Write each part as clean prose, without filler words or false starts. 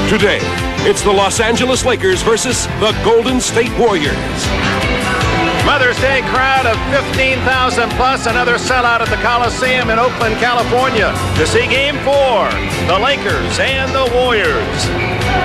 Today, it's the Los Angeles Lakers versus the Golden State Warriors. Mother's Day crowd of 15,000 plus, another sellout at the Coliseum in Oakland, California to see Game 4, the Lakers and the Warriors.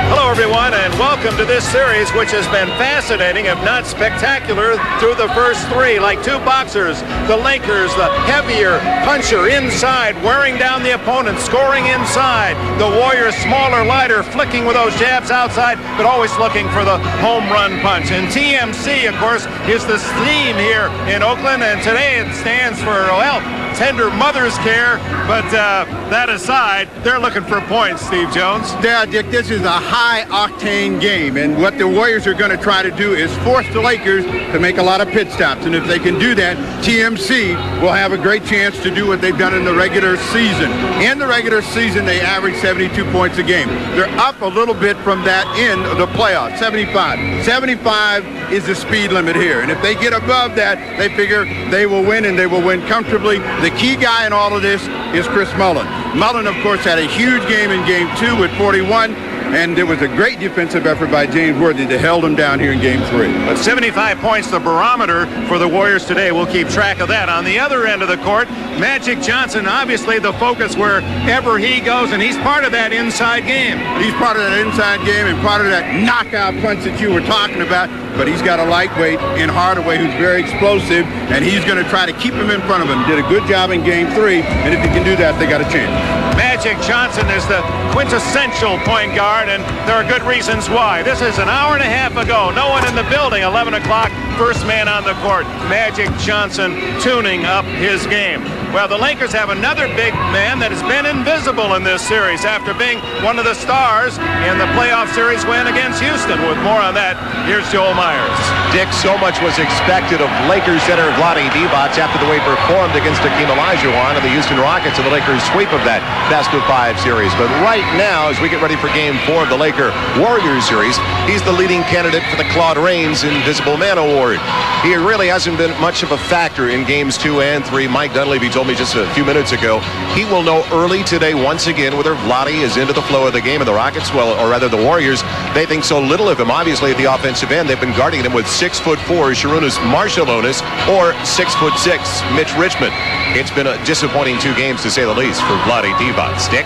Hello everyone and welcome to this series, which has been fascinating if not spectacular through the first three. Like two boxers, the Lakers, the heavier puncher inside, wearing down the opponent, scoring inside. The Warriors, smaller, lighter, flicking with those jabs outside, but always looking for the home run punch. And TMC, of course, is the theme here in Oakland, and today it stands for, well, tender mother's care, but that aside, they're looking for points, Steve Jones. Yeah, Dick, this is a high-octane game, and what the Warriors are going to try to do is force the Lakers to make a lot of pit stops, and if they can do that, TMC will have a great chance to do what they've done in the regular season. In the regular season, they average 72 points a game. They're up a little bit from that in the playoffs, 75. 75 is the speed limit here, and if they get above that, they figure they will win, and they will win comfortably. The key guy in all of this is Chris Mullin. Mullin, of course, had a huge game in Game 2 with 41, and there was a great defensive effort by James Worthy that held him down here in Game 3. But 75 points, the barometer for the Warriors today. We'll keep track of that. On the other end of the court, Magic Johnson, obviously the focus wherever he goes, and he's part of that inside game. He's part of that inside game and part of that knockout punch that you were talking about, but he's got a lightweight in Hardaway who's very explosive, and he's going to try to keep him in front of him. Did a good job in Game 3, and if he can do that, they got a chance. Magic Johnson is the quintessential point guard, and there are good reasons why. This is an hour and a half ago. No one in the building. 11 o'clock, first man on the court. Magic Johnson tuning up his game. Well, the Lakers have another big man that has been invisible in this series after being one of the stars in the playoff series win against Houston. With more on that, here's Joel Myers. Dick, so much was expected of Lakers center Vlade Divac after the way he performed against Hakeem Olajuwon and the Houston Rockets in the Lakers' sweep of that best-of-5 series. But right now, as we get ready for Game 4 of the Laker-Warriors series, he's the leading candidate for the Claude Rains Invisible Man Award. He really hasn't been much of a factor in Games 2 and 3. Mike Dunleavy told me just a few minutes ago he will know early today once again whether Vlade is into the flow of the game. And the Rockets, well, or rather the Warriors, they think so little of him. Obviously at the offensive end, they've been guarding him with 6'4" Sharunas Marshalonis or 6'6" Mitch Richmond. It's been a disappointing 2 games to say the least for Vlade Divac. Stick.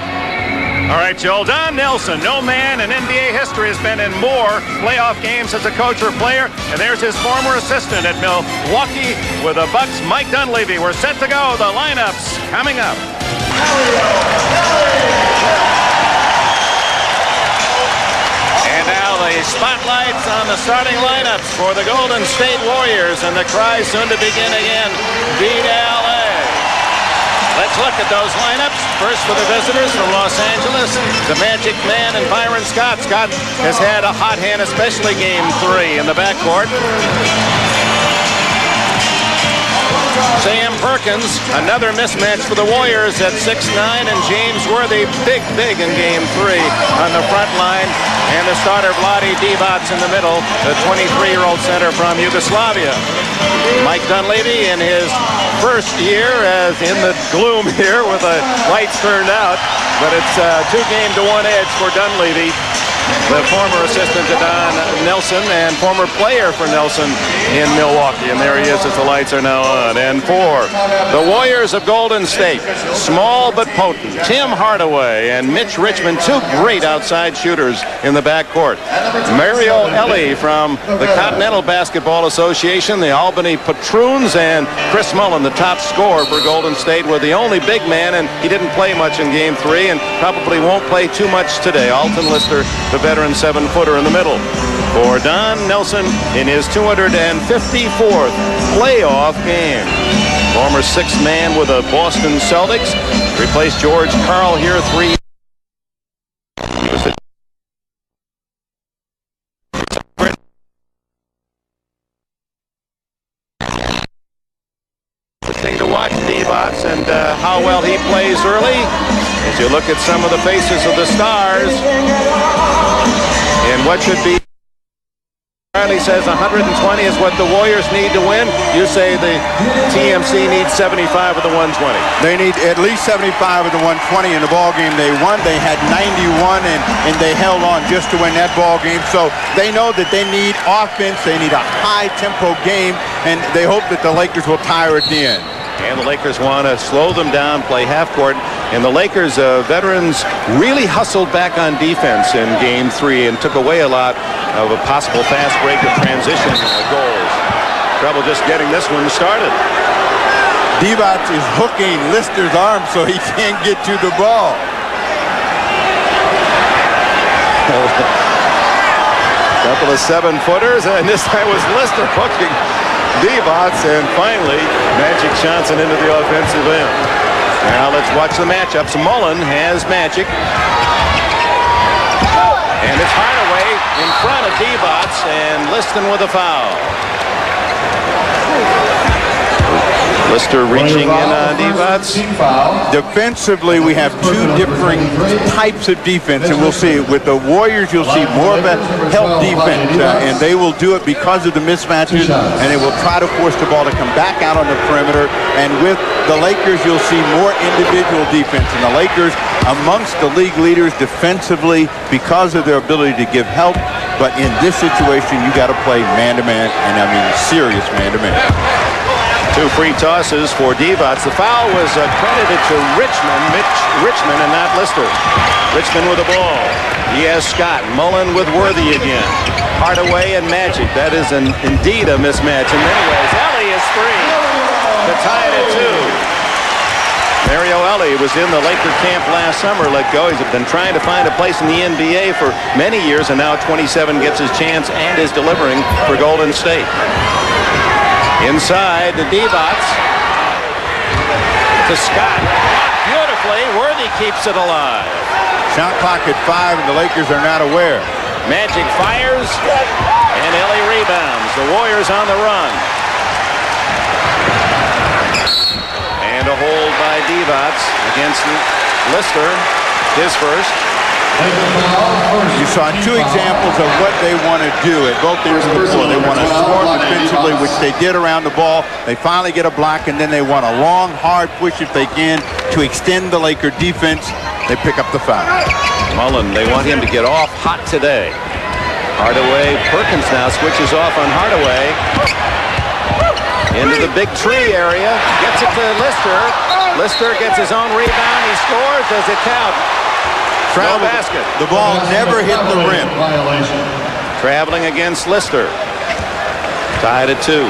All right, Joel. Don Nelson, no man in NBA history has been in more playoff games as a coach or player. And there's his former assistant at Milwaukee with the Bucks, Mike Dunleavy. We're set to go. The lineups coming up. And now the spotlights on the starting lineups for the Golden State Warriors. And the cry soon to begin again. Beat LA. Let's look at those lineups. First for the visitors from Los Angeles, the Magic Man and Byron Scott. Scott has had a hot hand, especially Game 3 in the backcourt. Sam Perkins, another mismatch for the Warriors at 6'9", and James Worthy, big in Game 3 on the front line. And the starter, Vlade Divac, in the middle, the 23-year-old center from Yugoslavia. Mike Dunleavy in his first year as in the gloom here with the lights turned out, but it's 2-game-to-1 edge for Dunleavy, the former assistant to Don Nelson and former player for Nelson in Milwaukee. And there he is as the lights are now on. And for the Warriors of Golden State, small but potent, Tim Hardaway and Mitch Richmond, 2 great outside shooters in the backcourt. Mario Elie from the Continental Basketball Association, the Albany Patroons, and Chris Mullin, the top scorer for Golden State, were the only big man, and he didn't play much in Game 3 and probably won't play too much today. Alton Lister, the veteran 7-footer in the middle. For Don Nelson in his 254th playoff game. Former 6th man with the Boston Celtics. Replaced George Karl here 3. He was the thing to watch, Divac, and how well he plays early. As you look at some of the faces of the stars in what should be Riley says 120 is what the Warriors need to win. You say the TMC needs 75 with the 120. They need at least 75 with the 120 in the ball game they won. They had 91 and they held on just to win that ball game. So they know that they need offense. They need a high tempo game, and they hope that the Lakers will tire at the end. And the Lakers want to slow them down, play half court. And the Lakers veterans really hustled back on defense in Game 3 and took away a lot of a possible fast break of transition goals. Trouble just getting this one started. Divac is hooking Lister's arm so he can't get to the ball. Couple of 7-footers, and this time was Lister hooking Divac, and finally Magic Johnson into the offensive end. Now let's watch the matchups. Mullen has Magic, and it's Hardaway in front of Divac, and Liston with a foul. Lister reaching in on Divac. Defensively, we have two differing types of defense, and we'll see. With the Warriors, you'll see more of a help defense, and they will do it because of the mismatches, and they will try to force the ball to come back out on the perimeter. And with the Lakers, you'll see more individual defense, and the Lakers amongst the league leaders defensively because of their ability to give help. But in this situation, you got to play man-to-man, and I mean serious man-to-man. Two free tosses for Divac. The foul was credited to Richmond and not Lister. Richmond with the ball. He has Scott. Mullen with Worthy again. Hardaway and Magic. That is indeed a mismatch in many ways. Ellie is free to tie it at 2. Mario Ellie was in the Laker camp last summer, let go. He's been trying to find a place in the NBA for many years, and now 27 gets his chance and is delivering for Golden State. Inside to Divac. To Scott. Beautifully. Worthy keeps it alive. Shot clock at 5, and the Lakers are not aware. Magic fires, and Ellie rebounds. The Warriors on the run. And a hold by Divac against Lister. His first. You saw two examples of what they want to do at both ends of the floor. They want to score defensively, which they did around the ball. They finally get a block, and then they want a long, hard push if they can to extend the Laker defense. They pick up the foul. Mullen, they want him to get off hot today. Hardaway, Perkins now switches off on Hardaway. Into the big tree area. Gets it to Lister. Lister gets his own rebound. He scores. Does it count? No basket. The ball never hit the rim. Traveling against Lister. Tied at 2.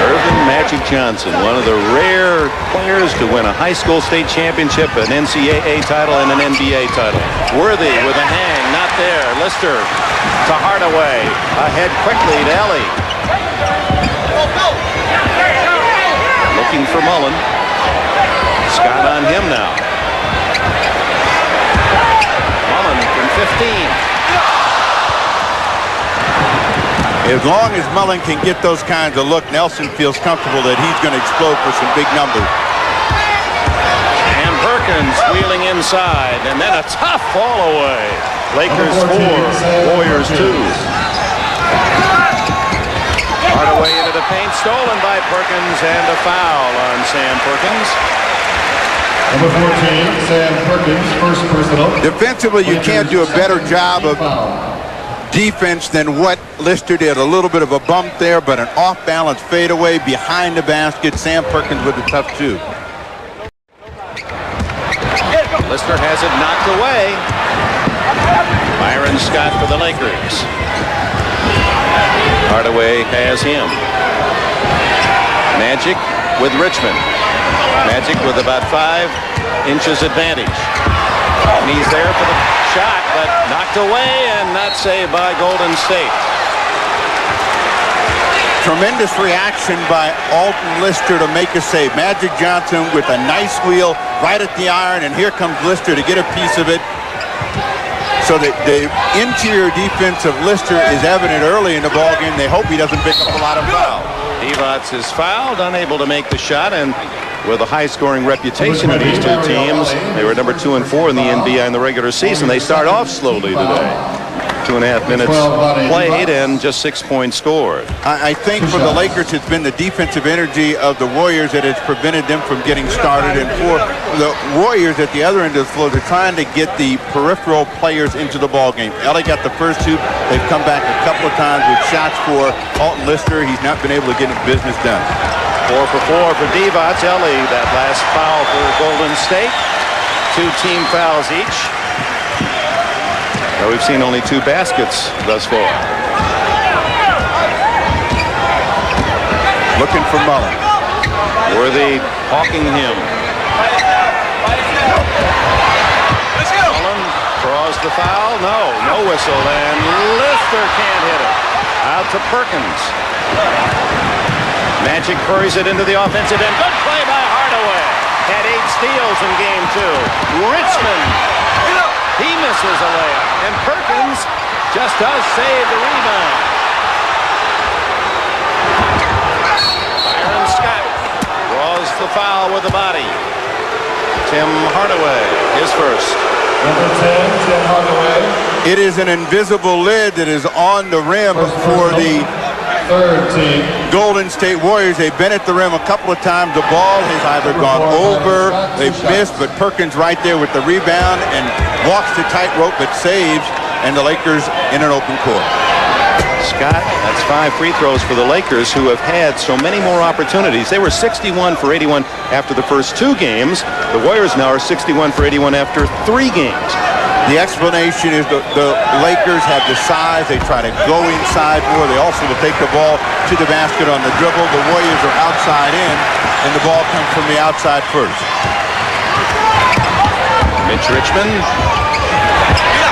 Irvin Magic Johnson, one of the rare players to win a high school state championship, an NCAA title, and an NBA title. Worthy with a hang, not there. Lister to Hardaway. Ahead quickly to Ellie. Looking for Mullen. Scott on him now. 15. As long as Mullen can get those kinds of look, Nelson feels comfortable that he's going to explode for some big numbers. And Perkins wheeling inside, and then a tough fall away. Lakers 4, Warriors 2. Hardaway into the paint, stolen by Perkins, and a foul on Sam Perkins. Number 14, Sam Perkins, first personal. Defensively, you can't do a better job of defense than what Lister did. A little bit of a bump there, but an off-balance fadeaway behind the basket. Sam Perkins with a tough 2. Lister has it knocked away. Byron Scott for the Lakers. Hardaway has him. Magic with Richmond. Magic with about 5 inches advantage. And he's there for the shot, but knocked away and not saved by Golden State. Tremendous reaction by Alton Lister to make a save. Magic Johnson with a nice wheel right at the iron, and here comes Lister to get a piece of it. So the interior defense of Lister is evident early in the ballgame. They hope he doesn't pick up a lot of fouls. Divac is fouled, unable to make the shot, and with a high-scoring reputation of these two teams, they were number 2 and 4 in the NBA in the regular season. They start off slowly today. 2.5 minutes played and just 6 points scored. I think for the Lakers, it's been the defensive energy of the Warriors that has prevented them from getting started. And for the Warriors at the other end of the floor, they're trying to get the peripheral players into the ball game. Ellie got the first two. They've come back a couple of times with shots for Alton Lister. He's not been able to get his business done. 4 for 4 for Divac. Ellie, that last foul for Golden State. 2 team fouls each. Now we've seen only 2 baskets thus far. Looking for Mullen. Worthy hawking him. Mullen draws the foul. No whistle. And Lister can't hit it. Out to Perkins. Magic hurries it into the offensive end. Good play by Hardaway. Had 8 steals in game 2. Richmond. He misses a layup. And Perkins just does save the rebound. Byron Scott draws the foul with the body. Tim Hardaway, his first. Number 10, Tim Hardaway. It is an invisible lid that is on the rim for the third team Golden State Warriors. They've been at the rim a couple of times. The ball has either gone over, they've missed, but Perkins right there with the rebound and walks the tightrope but saves, and the Lakers in an open court. Scott, that's 5 free throws for the Lakers, who have had so many more opportunities. They were 61 for 81 after the first 2 games. The Warriors now are 61 for 81 after 3 games. The explanation is the Lakers have the size. They try to go inside more. They also will take the ball to the basket on the dribble. The Warriors are outside in, and the ball comes from the outside first. Mitch Richmond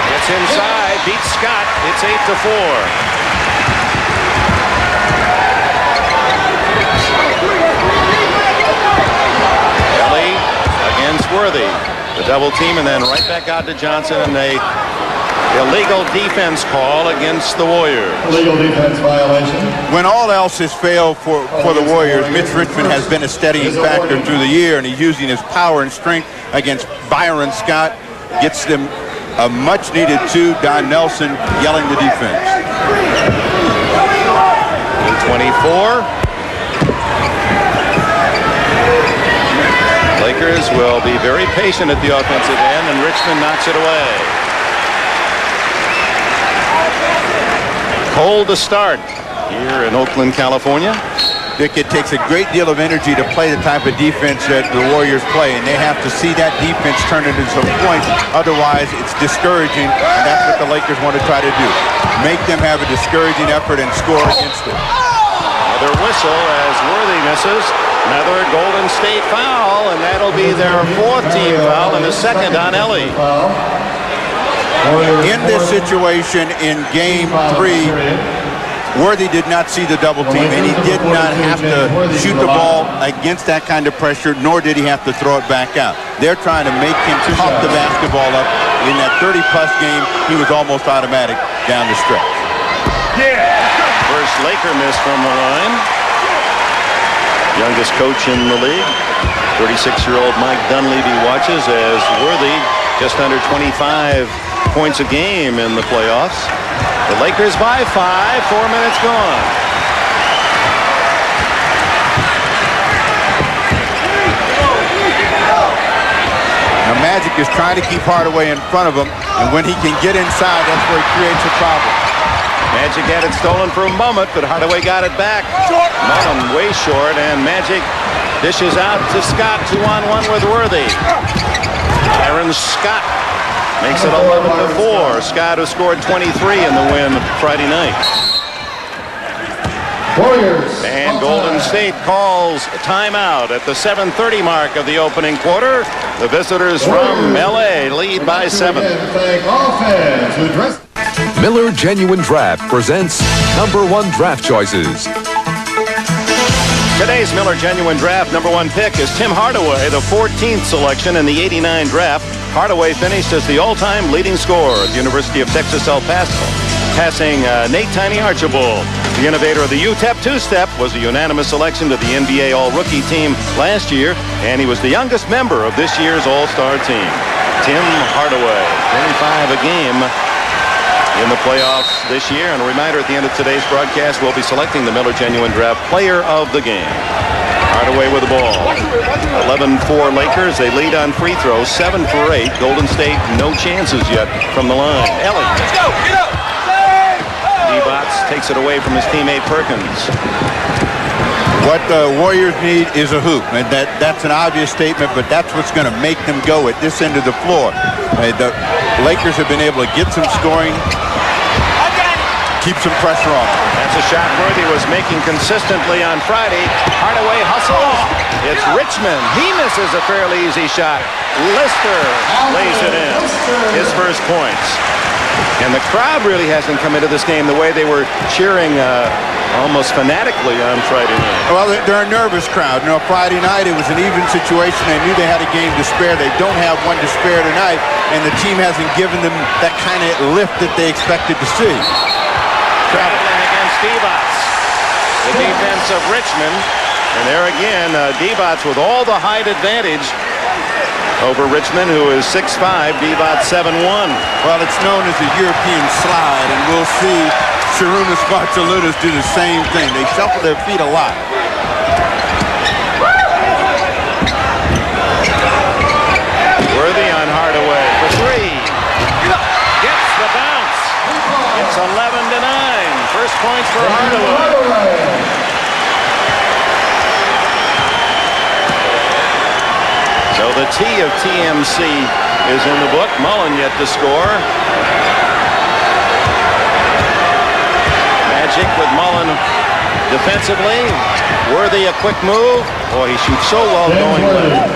gets inside, beats Scott. It's 8-4. Ellie against Worthy. The double team, and then right back out to Johnson, and a illegal defense call against the Warriors. Illegal defense violation. When all else has failed for the Warriors, Mitch Richmond has been a steadying factor through the year, and he's using his power and strength against Byron Scott. Gets them a much-needed 2. Don Nelson yelling the defense. 24. Lakers will be very patient at the offensive end, and Richmond knocks it away. Cold to start here in Oakland, California. Dick, it takes a great deal of energy to play the type of defense that the Warriors play, and they have to see that defense turn into some points. Otherwise, it's discouraging, and that's what the Lakers want to try to do. Make them have a discouraging effort and score against it. Another whistle as Worthy misses. Another Golden State foul, and that'll be their 4th team foul and the 2nd on Ellie. In this situation in game 3, Worthy did not see the double team, and he did not have to shoot the ball against that kind of pressure, nor did he have to throw it back out. They're trying to make him pop the basketball up. In that 30-plus game, he was almost automatic down the stretch. First Laker miss from the line. Youngest coach in the league. 36-year-old Mike Dunleavy watches as Worthy just under 25 points a game in the playoffs. The Lakers by 5, 4 minutes gone. Now Magic is trying to keep Hardaway in front of him, and when he can get inside, that's where he creates a problem. Magic had it stolen for a moment, but Hardaway got it back. Mullen way short, and Magic dishes out to Scott. 2-on-1 with Worthy. Byron Scott makes it 11-4. Scott, who scored 23 in the win Friday night. Warriors. And Golden State calls a timeout at the 7:30 mark of the opening quarter. The visitors from LA lead by 7. Thank all fans who dressed. Miller Genuine Draft presents number 1 draft choices. Today's Miller Genuine Draft number 1 pick is Tim Hardaway, the 14th selection in the '89 draft. Hardaway finished as the all-time leading scorer at the University of Texas El Paso, passing Nate Tiny Archibald. The innovator of the UTEP two-step was a unanimous selection to the NBA All-Rookie team last year, and he was the youngest member of this year's All-Star team. Tim Hardaway, 25 a game in the playoffs this year. And a reminder at the end of today's broadcast, we'll be selecting the Miller Genuine Draft Player of the Game. Hardaway with the ball. 11-4 Lakers. They lead on free throws, 7 for 8. Golden State, no chances yet from the line. Ellie. Let's go. Get up. D-Bots takes it away from his teammate Perkins. What the Warriors need is a hoop, and that's an obvious statement, but that's what's going to make them go at this end of the floor. The Lakers have been able to get some scoring, keep some pressure on them. That's a shot Worthy was making consistently on Friday. Hardaway hustles. It's Richmond. He misses a fairly easy shot. Lister lays it in. His first points. And the crowd really hasn't come into this game the way they were cheering almost fanatically on Friday night. Well, they're a nervous crowd. You know, Friday night it was an even situation. They knew they had a game to spare. They don't have one to spare tonight, and the team hasn't given them that kind of lift that they expected to see. Traveling against D-Bots. The defense of Richmond. And there again, D-Bots with all the height advantage over Richmond, who is 6'5", D-Bots 7'1". Well, it's known as the European slide, and we'll see Sarunas Bartoludas do the same thing. They shuffle their feet a lot. Worthy on Hardaway for three. Gets the bounce. It's 11-9. First points for Hardaway. So the T of TMC is in the book. Mullen yet to score. Magic with Mullen defensively. Worthy a quick move. Boy, he shoots so well going left.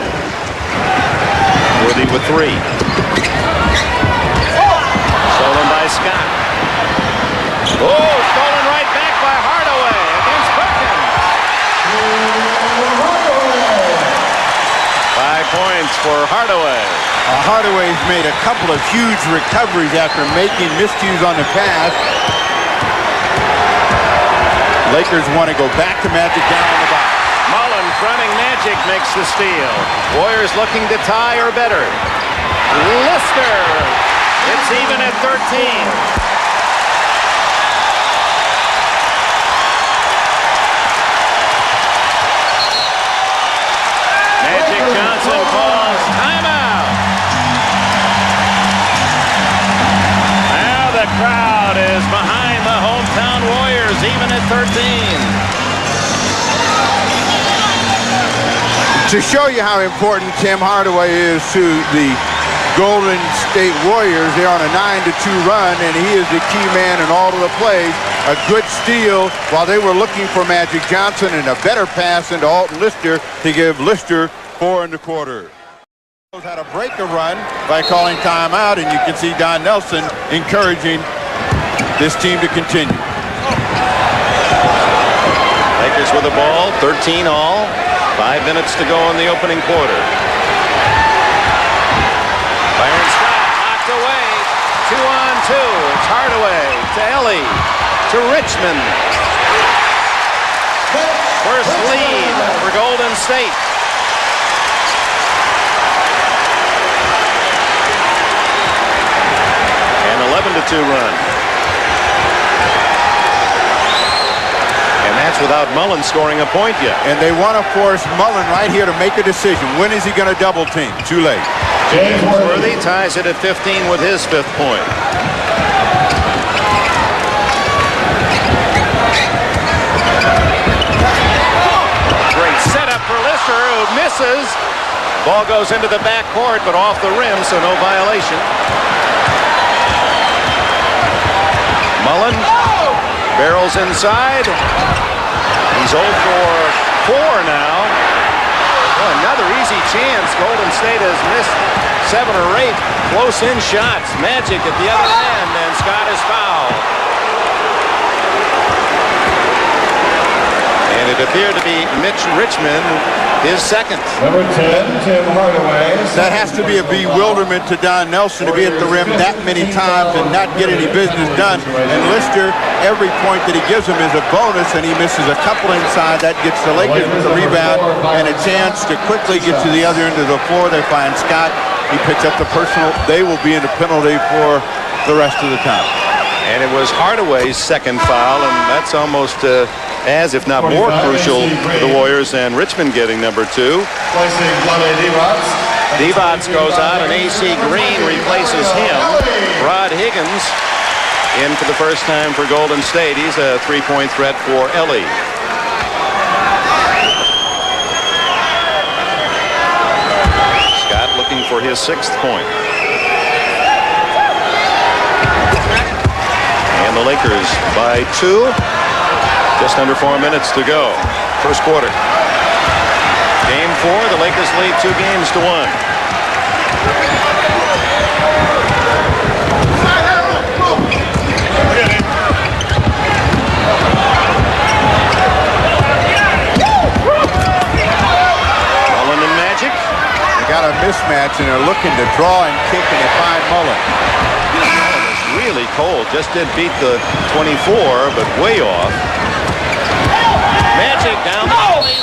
Worthy with three. Stolen by Scott. Oh, stolen right back by Hardaway against Perkins. 5 points for Hardaway. Hardaway's made a couple of huge recoveries after making miscues on the pass. Lakers want to go back to Magic down on the box. Mullen fronting Magic makes the steal. Warriors looking to tie or better. Lister. It's even at 13. Johnson calls timeout. Now the crowd is behind the hometown Warriors, even at 13. To show you how important Tim Hardaway is to the Golden State Warriors, they're on a 9-2 run, and he is the key man in all of the plays. A good steal while they were looking for Magic Johnson, and a better pass into Alton Lister to give Lister 4 1/4. Had to break a run by calling timeout, and you can see Don Nelson encouraging this team to continue. Lakers with the ball, 13 all. 5 minutes to go in the opening quarter. Byron Scott knocked away. 2-on-2. It's Hardaway to Ellie to Richmond. First lead for Golden State. An 11-2 run. And that's without Mullen scoring a point yet. And they want to force Mullen right here to make a decision. When is he going to double team? Too late. James Worthy ties it at 15 with his 5th point. Great setup for Lister, who misses. Ball goes into the backcourt, but off the rim, so no violation. Mullen barrels inside. He's 0 for 4 now. Well, another easy chance. Golden State has missed 7 or 8 close-in shots. Magic at the other end, and Scott is fouled. And it appeared to be Mitch Richmond, his second. Number 10, Tim Hardaway. That has to be a bewilderment to Don Nelson to be at the rim that many times and not get any business done. And Lister, every point that he gives him is a bonus, and he misses a couple inside. That gets the Lakers with the rebound and a chance to quickly get to the other end of the floor. They find Scott. He picks up the personal. They will be in the penalty for the rest of the time. And it was Hardaway's second foul, and that's almost as, if not more crucial for the Warriors than Richmond getting number 2. Divac goes out, and A.C. Green replaces him. Rod Higgins in for the first time for Golden State. He's a three-point threat for Ellie. Scott looking for his 6th point. And the Lakers by 2. Just under 4 minutes to go. First quarter. Game 4, the Lakers lead 2-1. Mullen and Magic. They got a mismatch, and they're looking to draw and kick, and they find Mullen. Mullen is really cold. Just did beat the 24, but way off. Magic down the alley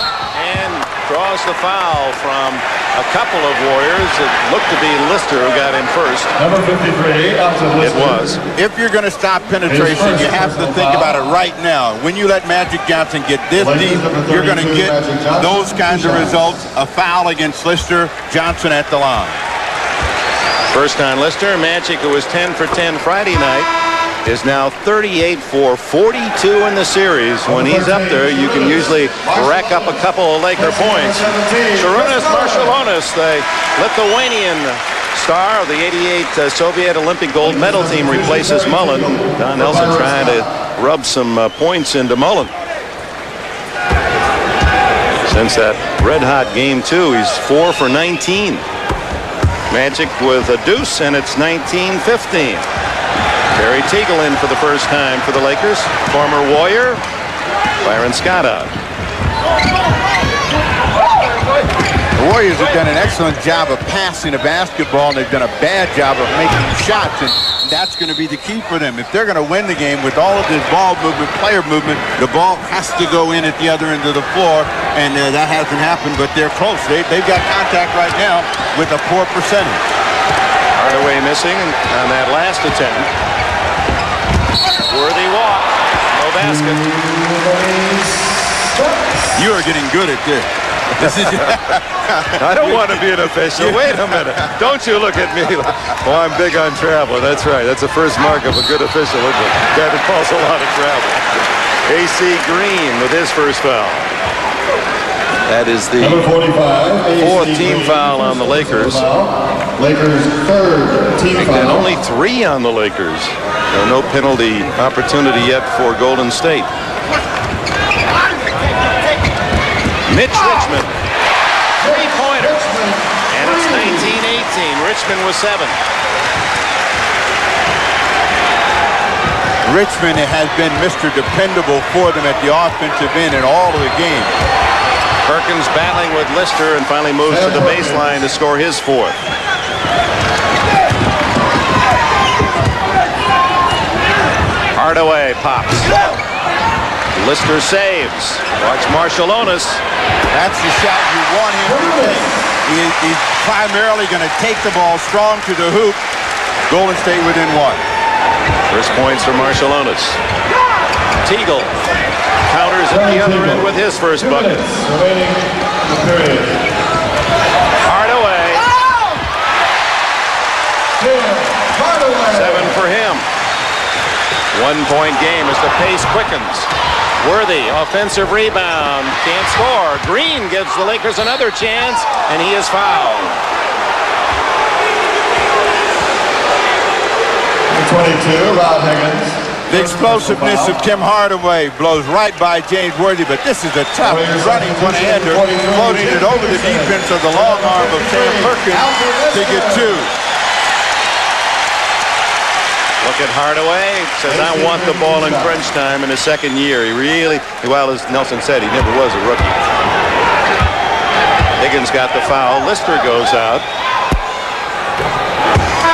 and draws the foul from a couple of Warriors. It looked to be Lister who got in first. Number 53, It was. If you're going to stop penetration, you have to think about it right now. When you let Magic Johnson get this deep, you're going to get those kinds of results. A foul against Lister, Johnson at the line. First on Lister. Magic, who was 10 for 10 Friday night, is now 38 for 42 in the series. When he's up there, you can usually rack up a couple of Laker points. Sharunas Marciulionis, the Lithuanian star of the '88 Soviet Olympic gold medal team, replaces Mullen. Don Nelson trying to rub some points into Mullen. Since that red-hot game 2, he's 4 for 19. Magic with a deuce, and it's 19-15. Barry Teagle in for the first time for the Lakers. Former Warrior, Byron Scott out. The Warriors have done an excellent job of passing the basketball, and they've done a bad job of making shots, and that's going to be the key for them. If they're going to win the game with all of this ball movement, player movement, the ball has to go in at the other end of the floor, and that hasn't happened, but they're close. They've got contact right now with a poor percentage. Hardaway missing on that last attempt. Worthy walk. No basket. You are getting good at this. I don't want to be an official. Wait a minute. Don't you look at me. Oh, I'm big on travel. That's right. That's the first mark of a good official, isn't it? Guy that calls a lot of travel. A.C. Green with his first foul. That is the fourth team foul on the Lakers. Lakers' third team foul. And only 3 on the Lakers. No penalty opportunity yet for Golden State. Mitch Richmond, 3-pointer. And it's 19-18. Richmond was 7. Richmond has been Mr. Dependable for them at the offensive end in all of the games. Perkins battling with Lister and finally moves to the baseline to score his 4th. Hardaway pops. Lister saves. Watch Marciulionis. That's the shot you want him to take. He's primarily going to take the ball strong to the hoop. Golden State within 1. First points for Marciulionis. Teagle counters at the other end with his first bucket. Hardaway. 7 for him. 1-point game as the pace quickens. Worthy, offensive rebound, can't score. Green gives the Lakers another chance, and he is fouled. 22, Rod Higgins. The explosiveness of Tim Hardaway blows right by James Worthy, but this is a tough running one-hander, floating it over the defense of the long arm of Sam Perkins to get 2. Look at Hardaway. Says, I want the ball in crunch time in his second year. He really, well, as Nelson said, he never was a rookie. Higgins got the foul. Lister goes out.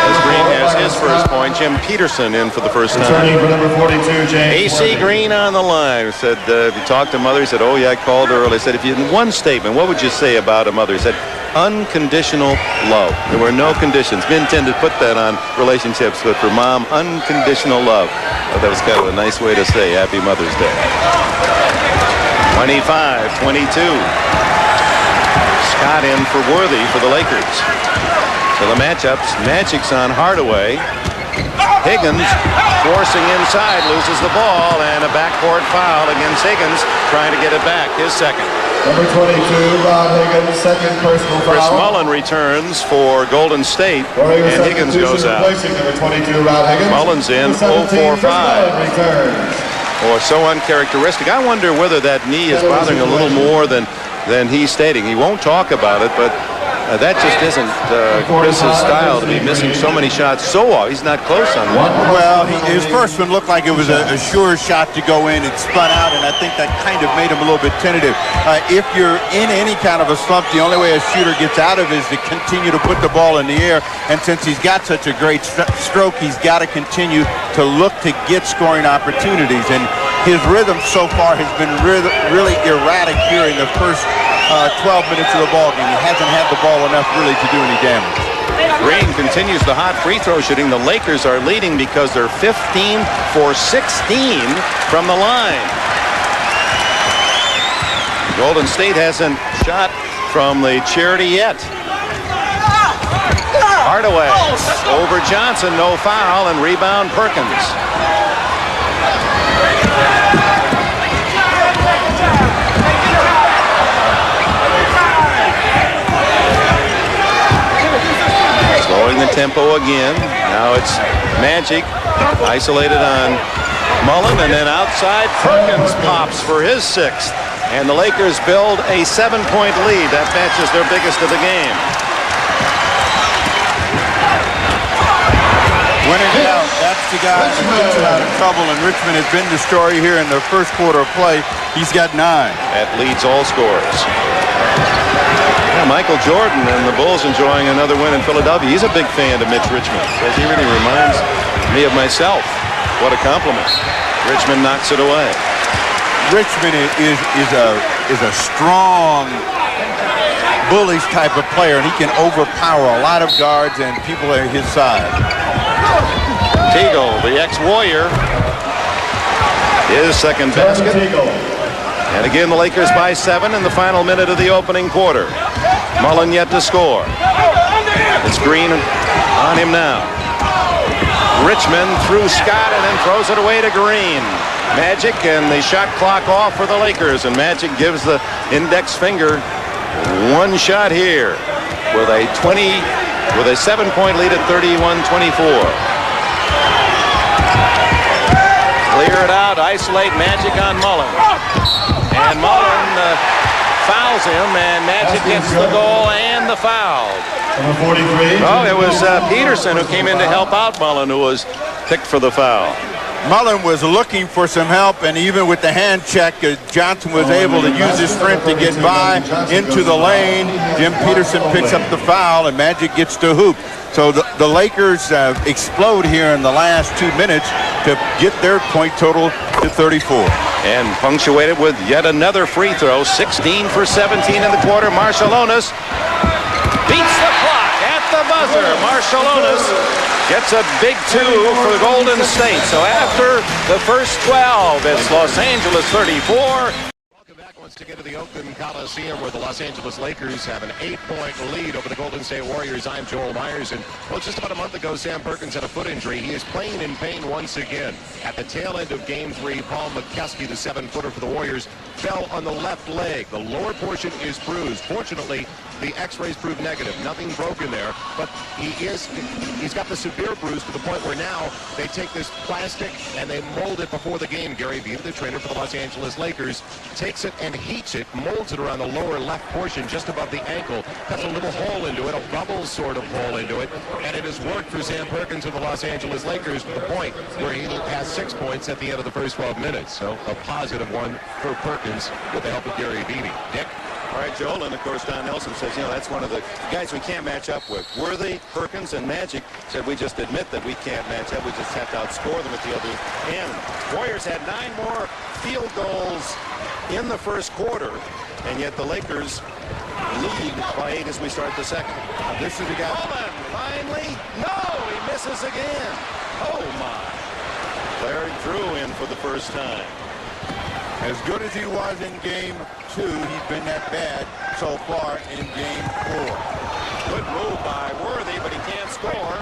As Green has his first point, Jim Peterson in for the first time. Returning for number 42, James. A.C. Green on the line. Said, if you talked to Mother, he said, oh, yeah, I called her early. I said, if you in one statement, what would you say about a mother? He said, unconditional love. There were no conditions. Men tend to put that on relationships, but for Mom, unconditional love. Well, that was kind of a nice way to say Happy Mother's Day. 25-22. Scott in for Worthy for the Lakers. So the matchups, Magic's on Hardaway. Higgins forcing inside, loses the ball, and a backcourt foul against Higgins, trying to get it back, his second. Number 22, Rod Higgins, second personal foul. Chris Mullen returns for Golden State, and Higgins goes out. Number 22, Rod Higgins. Mullen's in 0-4-5. Oh, so uncharacteristic. I wonder whether that knee is bothering a little more than he's stating. He won't talk about it, but that just isn't Chris's style to be missing so many shots so often. He's not close on one. Well, his first one looked like it was a sure shot to go in. It spun out, and I think that kind of made him a little bit tentative. If you're in any kind of a slump, the only way a shooter gets out of it is to continue to put the ball in the air. And since he's got such a great stroke, he's got to continue to look to get scoring opportunities. And his rhythm so far has been really erratic here in the first 12 minutes of the ball game. He hasn't had the ball enough really to do any damage. Green continues the hot free throw shooting. The Lakers are leading because they're 15 for 16 from the line. Golden State hasn't shot from the charity yet. Hardaway over Johnson, no foul, and rebound Perkins. Slowing the tempo again. Now it's Magic isolated on Mullen, and then outside Perkins pops for his sixth. And the Lakers build a 7-point lead. That matches their biggest of the game. When in doubt, that's the guy that gets out of trouble, and Richmond has been the story here in the first quarter of play. He's got 9. That leads all scorers. Yeah, Michael Jordan and the Bulls enjoying another win in Philadelphia. He's a big fan of Mitch Richmond. Says he really reminds me of myself. What a compliment. Richmond knocks it away. Richmond is a strong, bullish type of player, and he can overpower a lot of guards and people at his side. Teagle, the ex-Warrior, his second basket. And again, the Lakers by 7 in the final minute of the opening quarter. Mullen yet to score. It's Green on him now. Richmond through Scott and then throws it away to Green. Magic and the shot clock off for the Lakers, and Magic gives the index finger one shot here with a 7-point lead at 31-24. Clear it out, isolate Magic on Mullen. And Mullen fouls him, and Magic gets the goal and the foul. Number 43. Oh, it was Peterson who came in to help out Mullen, who was picked for the foul. Mullen was looking for some help, and even with the hand check, Johnson was able to use his strength to get by into the lane. Jim Peterson picks up the foul, and Magic gets to hoop. So the Lakers explode here in the last 2 minutes to get their point total to 34. And punctuated with yet another free throw, 16 for 17 in the quarter. Marciulionis beats the clock at the buzzer. Marciulionis gets a big 2 for Golden State. So after the first 12, it's Los Angeles 34. To get to the Oakland Coliseum, where the Los Angeles Lakers have an 8-point lead over the Golden State Warriors. I'm Joel Myers, and well, just about a month ago, Sam Perkins had a foot injury. He is playing in pain once again. At the tail end of Game 3, Paul McKeskey, the 7-footer for the Warriors, fell on the left leg. The lower portion is bruised. Fortunately, the X-rays proved negative. Nothing broken there, but he's got the severe bruise to the point where now they take this plastic and they mold it before the game. Gary Vee, the trainer for the Los Angeles Lakers, takes it and heats it, molds it around the lower left portion just above the ankle, cuts a little hole into it, a bubble sort of hole into it, and it has worked for Sam Perkins of the Los Angeles Lakers to the point where he has 6 points at the end of the first 12 minutes. So a positive one for Perkins with the help of Gary Vee. Dick? All right, Joel, and of course Don Nelson says, you know, that's one of the guys we can't match up with. Worthy, Perkins, and Magic said we just admit that we can't match up. We just have to outscore them at the other end. Warriors had 9 more field goals in the first quarter, and yet the Lakers lead by 8 as we start the second. This is the guy. Mullen, finally. No, he misses again. Oh, my. Larry Drew in for the first time. As good as he was in game 2, he's been that bad so far in game 4. Good move by Worthy, but he can't score.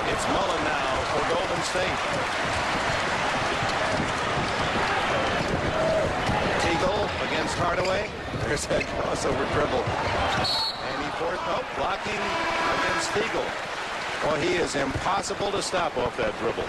It's Mullen now for Golden State. Teagle against Hardaway. There's that crossover dribble. And he forced, blocking against Teagle. Well, he is impossible to stop off that dribble.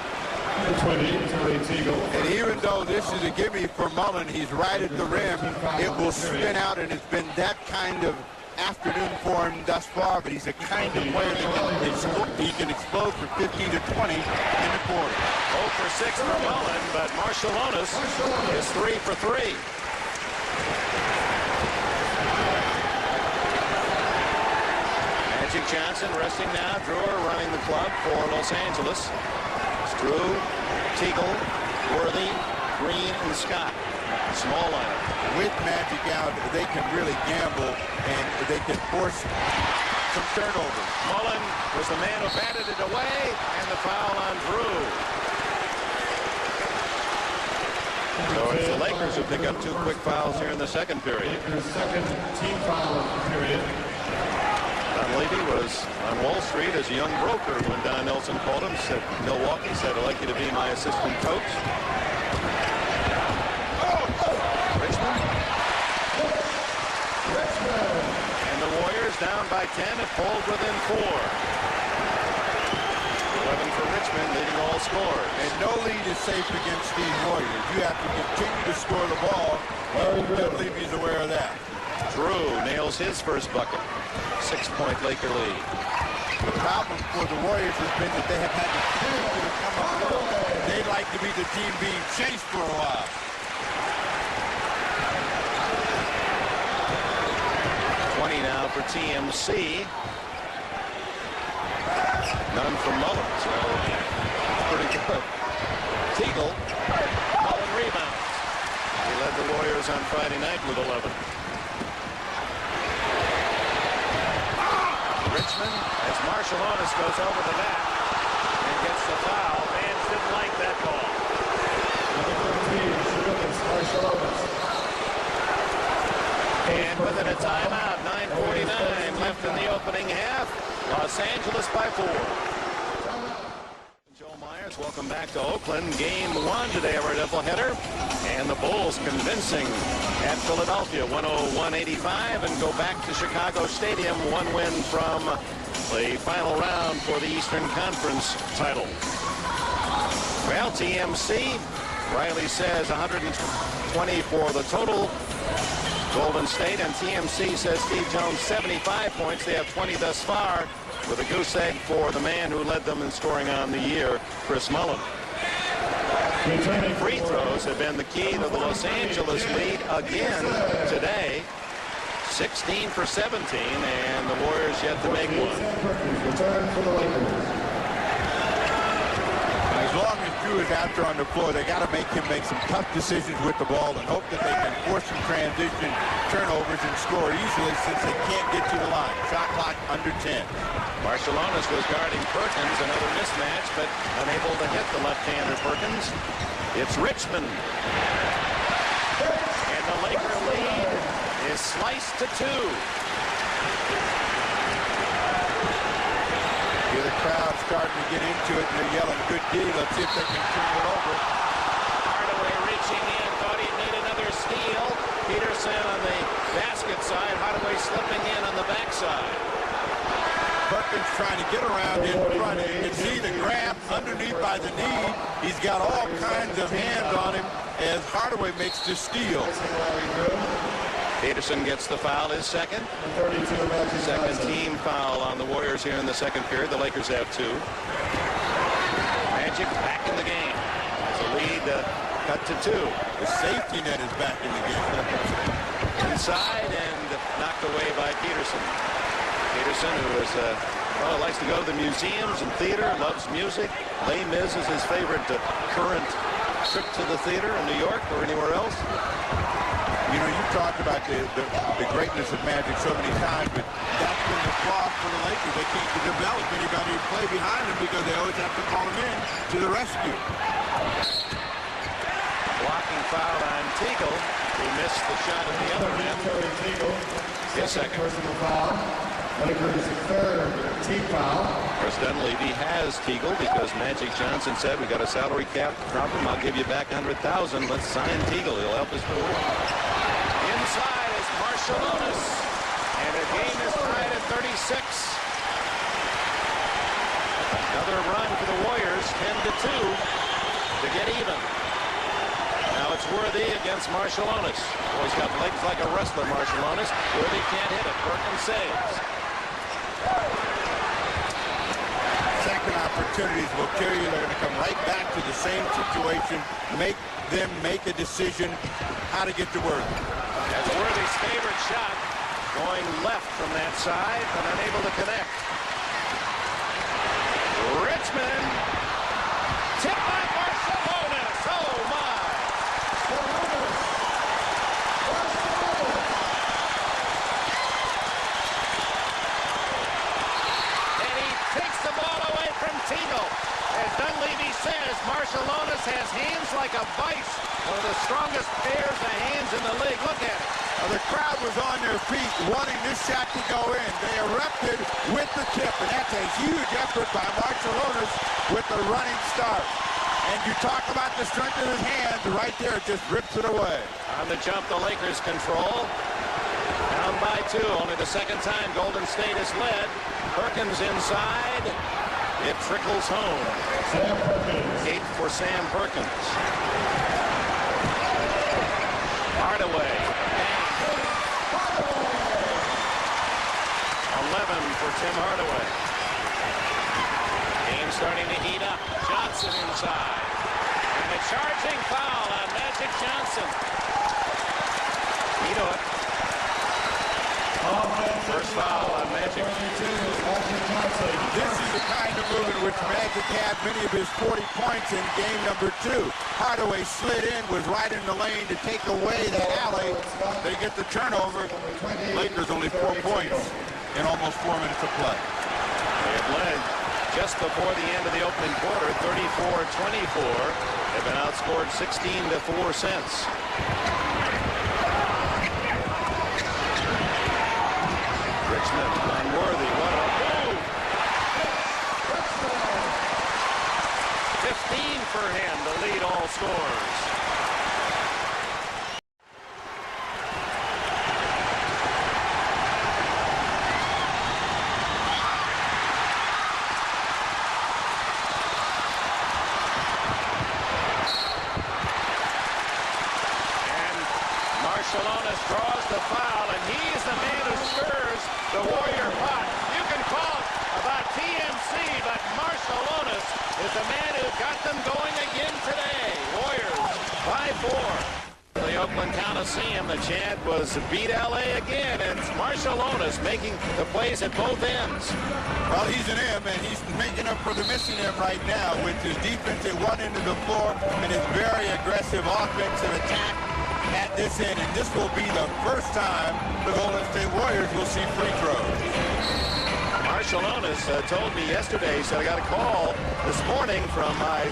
And even though this is a gimme for Mullen, he's right at the rim, it will spin out, and it's been that kind of afternoon for him thus far, but he's a kind of player that he can explode for 15 to 20 in the quarter. 0 for 6 for Mullen, but Marciulionis is 3 for 3. Magic Johnson resting now. Drewer running the club for Los Angeles. It's Drew, Teagle, Worthy, Green, and Scott. Small lineup. With Magic out, they can really gamble, and they can force some turnovers. Mullen was the man who batted it away, and the foul on Drew. So it's the Lakers who pick up 2 quick fouls here in the second period. Lakers' second team foul of the period. Don Levy was on Wall Street as a young broker when Don Nelson called him. Said Milwaukee, said, "I'd like you to be my assistant coach." Richmond. And the Warriors down by 10. It pulled within 4. 11 for Richmond, leading all scorers. And no lead is safe against these Warriors. You have to continue to score the ball. Bill Levy's aware of that. Drew nails his first bucket. 6-point Laker lead. The problem for the Warriors has been that they have had the chance to come up with it. They'd like to be the team being chased for a while. 20 now for TMC. None from Mullen, so pretty good. Teagle, Mullen rebounds. He led the Warriors on Friday night with 11. Richmond, as Marciulionis goes over the net and gets the foul. Fans didn't like that call. And within a timeout, 9:49 left in the opening half. Los Angeles by 4. Joe Myers, welcome back to Oakland. Game 1 today of our doubleheader. And the Bulls convincing at Philadelphia, 101-85, and go back to Chicago Stadium. 1 win from the final round for the Eastern Conference title. Well, TMC, Riley says 120 for the total. Golden State, and TMC says Steve Jones 75 points. They have 20 thus far, with a goose egg for the man who led them in scoring on the year, Chris Mullen. Free throws have been the key to the Los Angeles lead again today. 16 for 17, and the Warriors yet to make one. As long as Drew is out there on the floor, they got to make him make some tough decisions with the ball and hope that they can force some transition turnovers and score easily since they can't get to the line. Shot clock under 10. Marciulionis was guarding Perkins, another mismatch, but unable to hit the left-hander Perkins. It's Richmond. And the Laker lead is sliced to 2. The crowd starting to get into it, and they're yelling, "Good D, let's see if they can turn it over." Hardaway reaching in, thought he'd need another steal. Peterson on the basket side, Hardaway slipping in on the backside. Perkins trying to get around in front. You can see the grab underneath by the knee. He's got all kinds of hands on him as Hardaway makes the steal. Peterson gets the foul, his second. Second team foul on the Warriors here in the second period. The Lakers have 2. Magic back in the game. As a lead cut to 2. The safety net is back in the game. Inside and knocked away by Peterson. Peterson, who is, likes to go to the museums and theater, loves music. Les Mis is his favorite current trip to the theater in New York or anywhere else. You know, you've talked about the greatness of Magic so many times, but that's been the flaw for the Lakers. They can't develop anybody to play behind them because they always have to call them in to the rescue. Blocking foul on Teagle, who missed the shot at the other end. His second. Personal foul. Lakers third team foul. Chris Dunleavy has Teagle because Magic Johnson said, we got a salary cap problem. I'll give you back 100,000. Let's sign Teagle. He'll help us to win. Inside is Marciulionis. And the game is tied at 36. Another run for the Warriors, 10-2 to get even. Now it's Worthy against Marciulionis. Oh, he's got legs like a wrestler, Marciulionis. Worthy can't hit it. Perkins saves. Second opportunities will carry you. They're going to come right back to the same situation. Make them make a decision how to get to Worthy. That's Worthy's favorite shot. Going left from that side, but unable to connect. Richmond. Tip by Marciulionis. Oh, my. And he takes the ball away from Teagle. As Dunleavy says, Marciulionis has hands like a vice. One of the strongest pairs of hands in the league. Look at it. The crowd was on their feet wanting this shot to go in. They erupted with the tip, and that's a huge effort by Marciulionis with the running start. And you talk about the strength of his hands, right there, it just rips it away. On the jump, the Lakers control. Down by 2, only the second time Golden State has led. Perkins inside. It trickles home. 8 for Sam Perkins. Hardaway. 11 for Tim Hardaway. Game starting to heat up. Johnson inside. And a charging foul on Magic Johnson. You know it. First foul on Magic. This is the kind of move in which Magic had many of his 40 points in game number 2. Hardaway slid in, was right in the lane to take away the alley. They get the turnover. Lakers only 4 points in almost 4 minutes of play. They have led just before the end of the opening quarter, 34-24. They've been outscored 16-4 since. Richmond unworthy. What a move! 15 for him to lead all scores. Marciulionis draws the foul, and he's the man who stirs the Warrior pot. You can call it about TMC, but Marciulionis is the man who got them going again today. Warriors by 4. The Oakland Coliseum, the chant was beat LA again, and Marciulionis making the plays at both ends. Well, he's an M, and he's making up for the missing M right now with his defense at one end of the floor and his very aggressive offensive attack at this end, and this will be the first time the Golden State Warriors will see free throws. Marciulionis told me yesterday, he said, I got a call this morning from my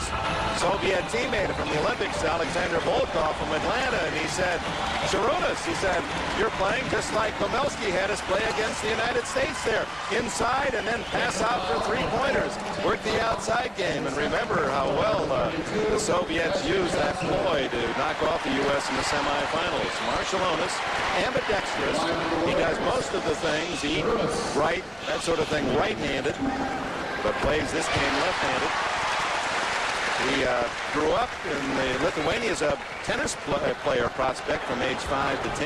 Soviet teammate from the Olympics, Alexander Volkov from Atlanta, and he said, Sharunas, he said, you're playing just like Komelski had us play against the United States there, inside and then pass out for three-pointers, work the outside game, and remember how well the Soviets used that ploy to knock off the U.S. in the semifinals. Marciulionis, ambidextrous, he does most of the things, he right, that sort of thing, right-handed, but plays this game left-handed. He grew up in Lithuania as a tennis player prospect from age 5 to 10.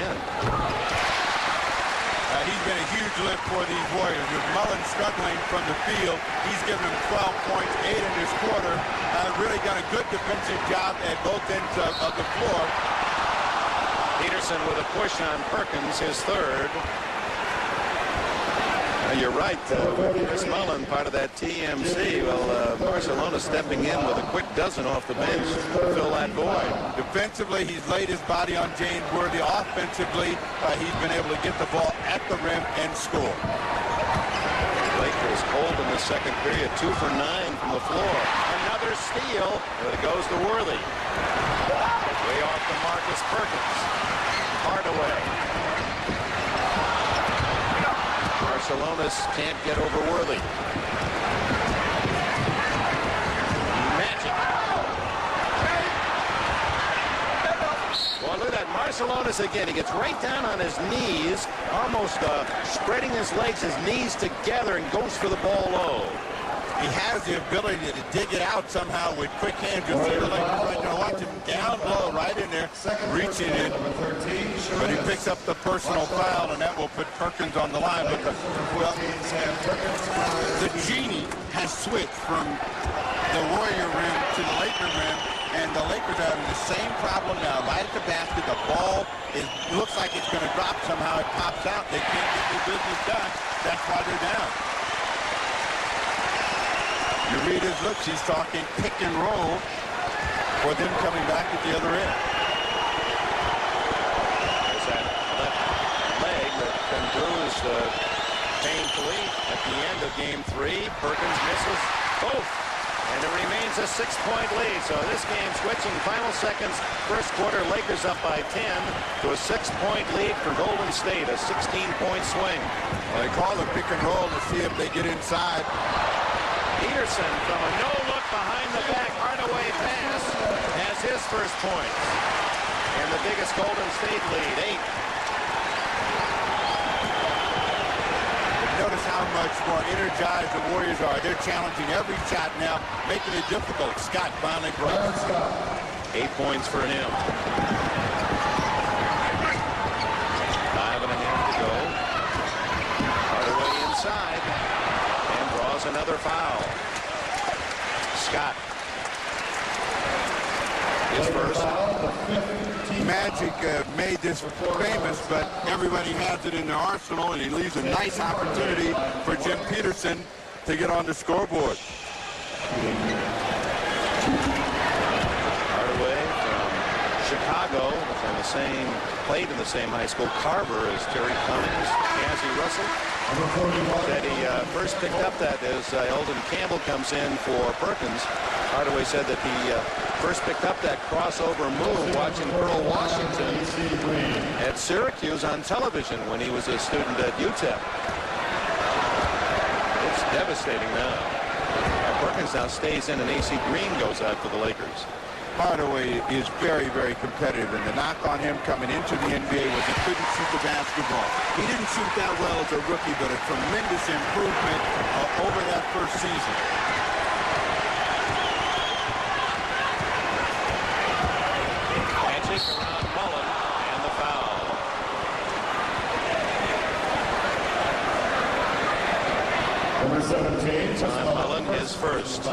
He's been a huge lift for these Warriors. With Mullen struggling from the field, he's given them 12 points, 8 in this quarter. Really done a good defensive job at both ends of the floor. Peterson with a push on Perkins, his third. You're right. Chris Mullen, part of that TMC. Well, Barcelona stepping in with a quick dozen off the bench to fill that void. Defensively, he's laid his body on James Worthy. Offensively, he's been able to get the ball at the rim and score. Lakers cold in the second period, 2 for 9 from the floor. Another steal, but it goes to Worthy. Way off to Marcus Perkins. Hardaway. Barcelona can't get over Worthy. Magic. Well, look at that. Marcelonis again. He gets right down on his knees, almost spreading his legs, his knees together, and goes for the ball low. He has the ability to dig it out somehow with quick hands. You'll see the Lakers right now. Watch him down low, right in there, reaching in. But he picks up the personal foul, and that will put Perkins on the line. But the genie has switched from the Warrior rim to the Laker rim, and the Lakers are having the same problem now. Right at the basket, the ball looks like it's going to drop somehow. It pops out. They can't get their business done. That's why they're down. You read his looks, he's talking pick and roll for them coming back at the other end. There's that left leg that can bruise painfully at the end of game 3. Perkins misses both. And it remains a 6-point lead. So this game switching final seconds. First quarter, Lakers up by 10 to a 6-point lead for Golden State. A 16-point swing. Well, they call the pick and roll to see if they get inside. Peterson from a no-look behind the back Hardaway pass has his first point. And the biggest Golden State lead, 8. Notice how much more energized the Warriors are. They're challenging every shot now, making it difficult. Scott finally breaks. 8 points for him. 5.5 to go. Hardaway inside. And draws another foul. Scott. His first. Magic made this famous, but everybody has it in their arsenal, and he leaves a nice opportunity for Jim Peterson to get on the scoreboard. Hardaway from Chicago, played in the same high school, Carver, as Terry Cummings, Cassie Russell. That he first picked up that as Eldon Campbell comes in for Perkins. Hardaway said that he first picked up that crossover move watching Earl Washington at Syracuse on television when he was a student at UTEP. It's devastating now. Perkins now stays in, and AC Green goes out for the Lakers. Hardaway is very, very competitive, and the knock on him coming into the NBA was he couldn't shoot the basketball. He didn't shoot that well as a rookie, but a tremendous improvement over that first season. Magic around Mullen, and the foul. Number 17, Mullen, his first.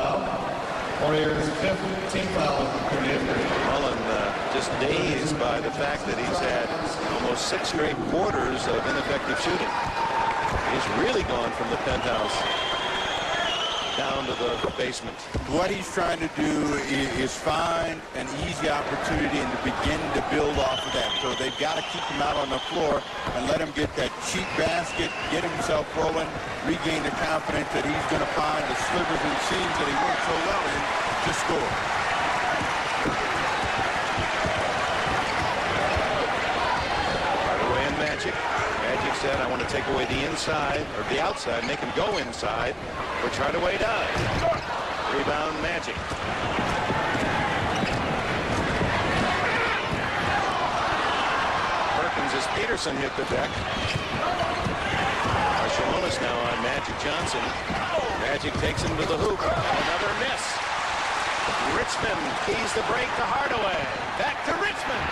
Warriors' 5th team foul. Mullen just dazed by the fact that he's had almost 6 straight quarters of ineffective shooting. He's really gone from the penthouse down to the basement. What he's trying to do is find an easy opportunity and to begin to build off of that. So they've got to keep him out on the floor and let him get that cheap basket, get himself rolling, regain the confidence that he's going to find the slivers and seams that he worked so well in to score. Hardaway and Magic. Magic said, I want to take away the inside, or the outside, make him go inside, which Hardaway does. Rebound Magic. Perkins as Peterson hit the deck. Barcelona's now on Magic Johnson. Magic takes him to the hoop. Another miss. Richmond keys the break to Hardaway. Back to Richmond.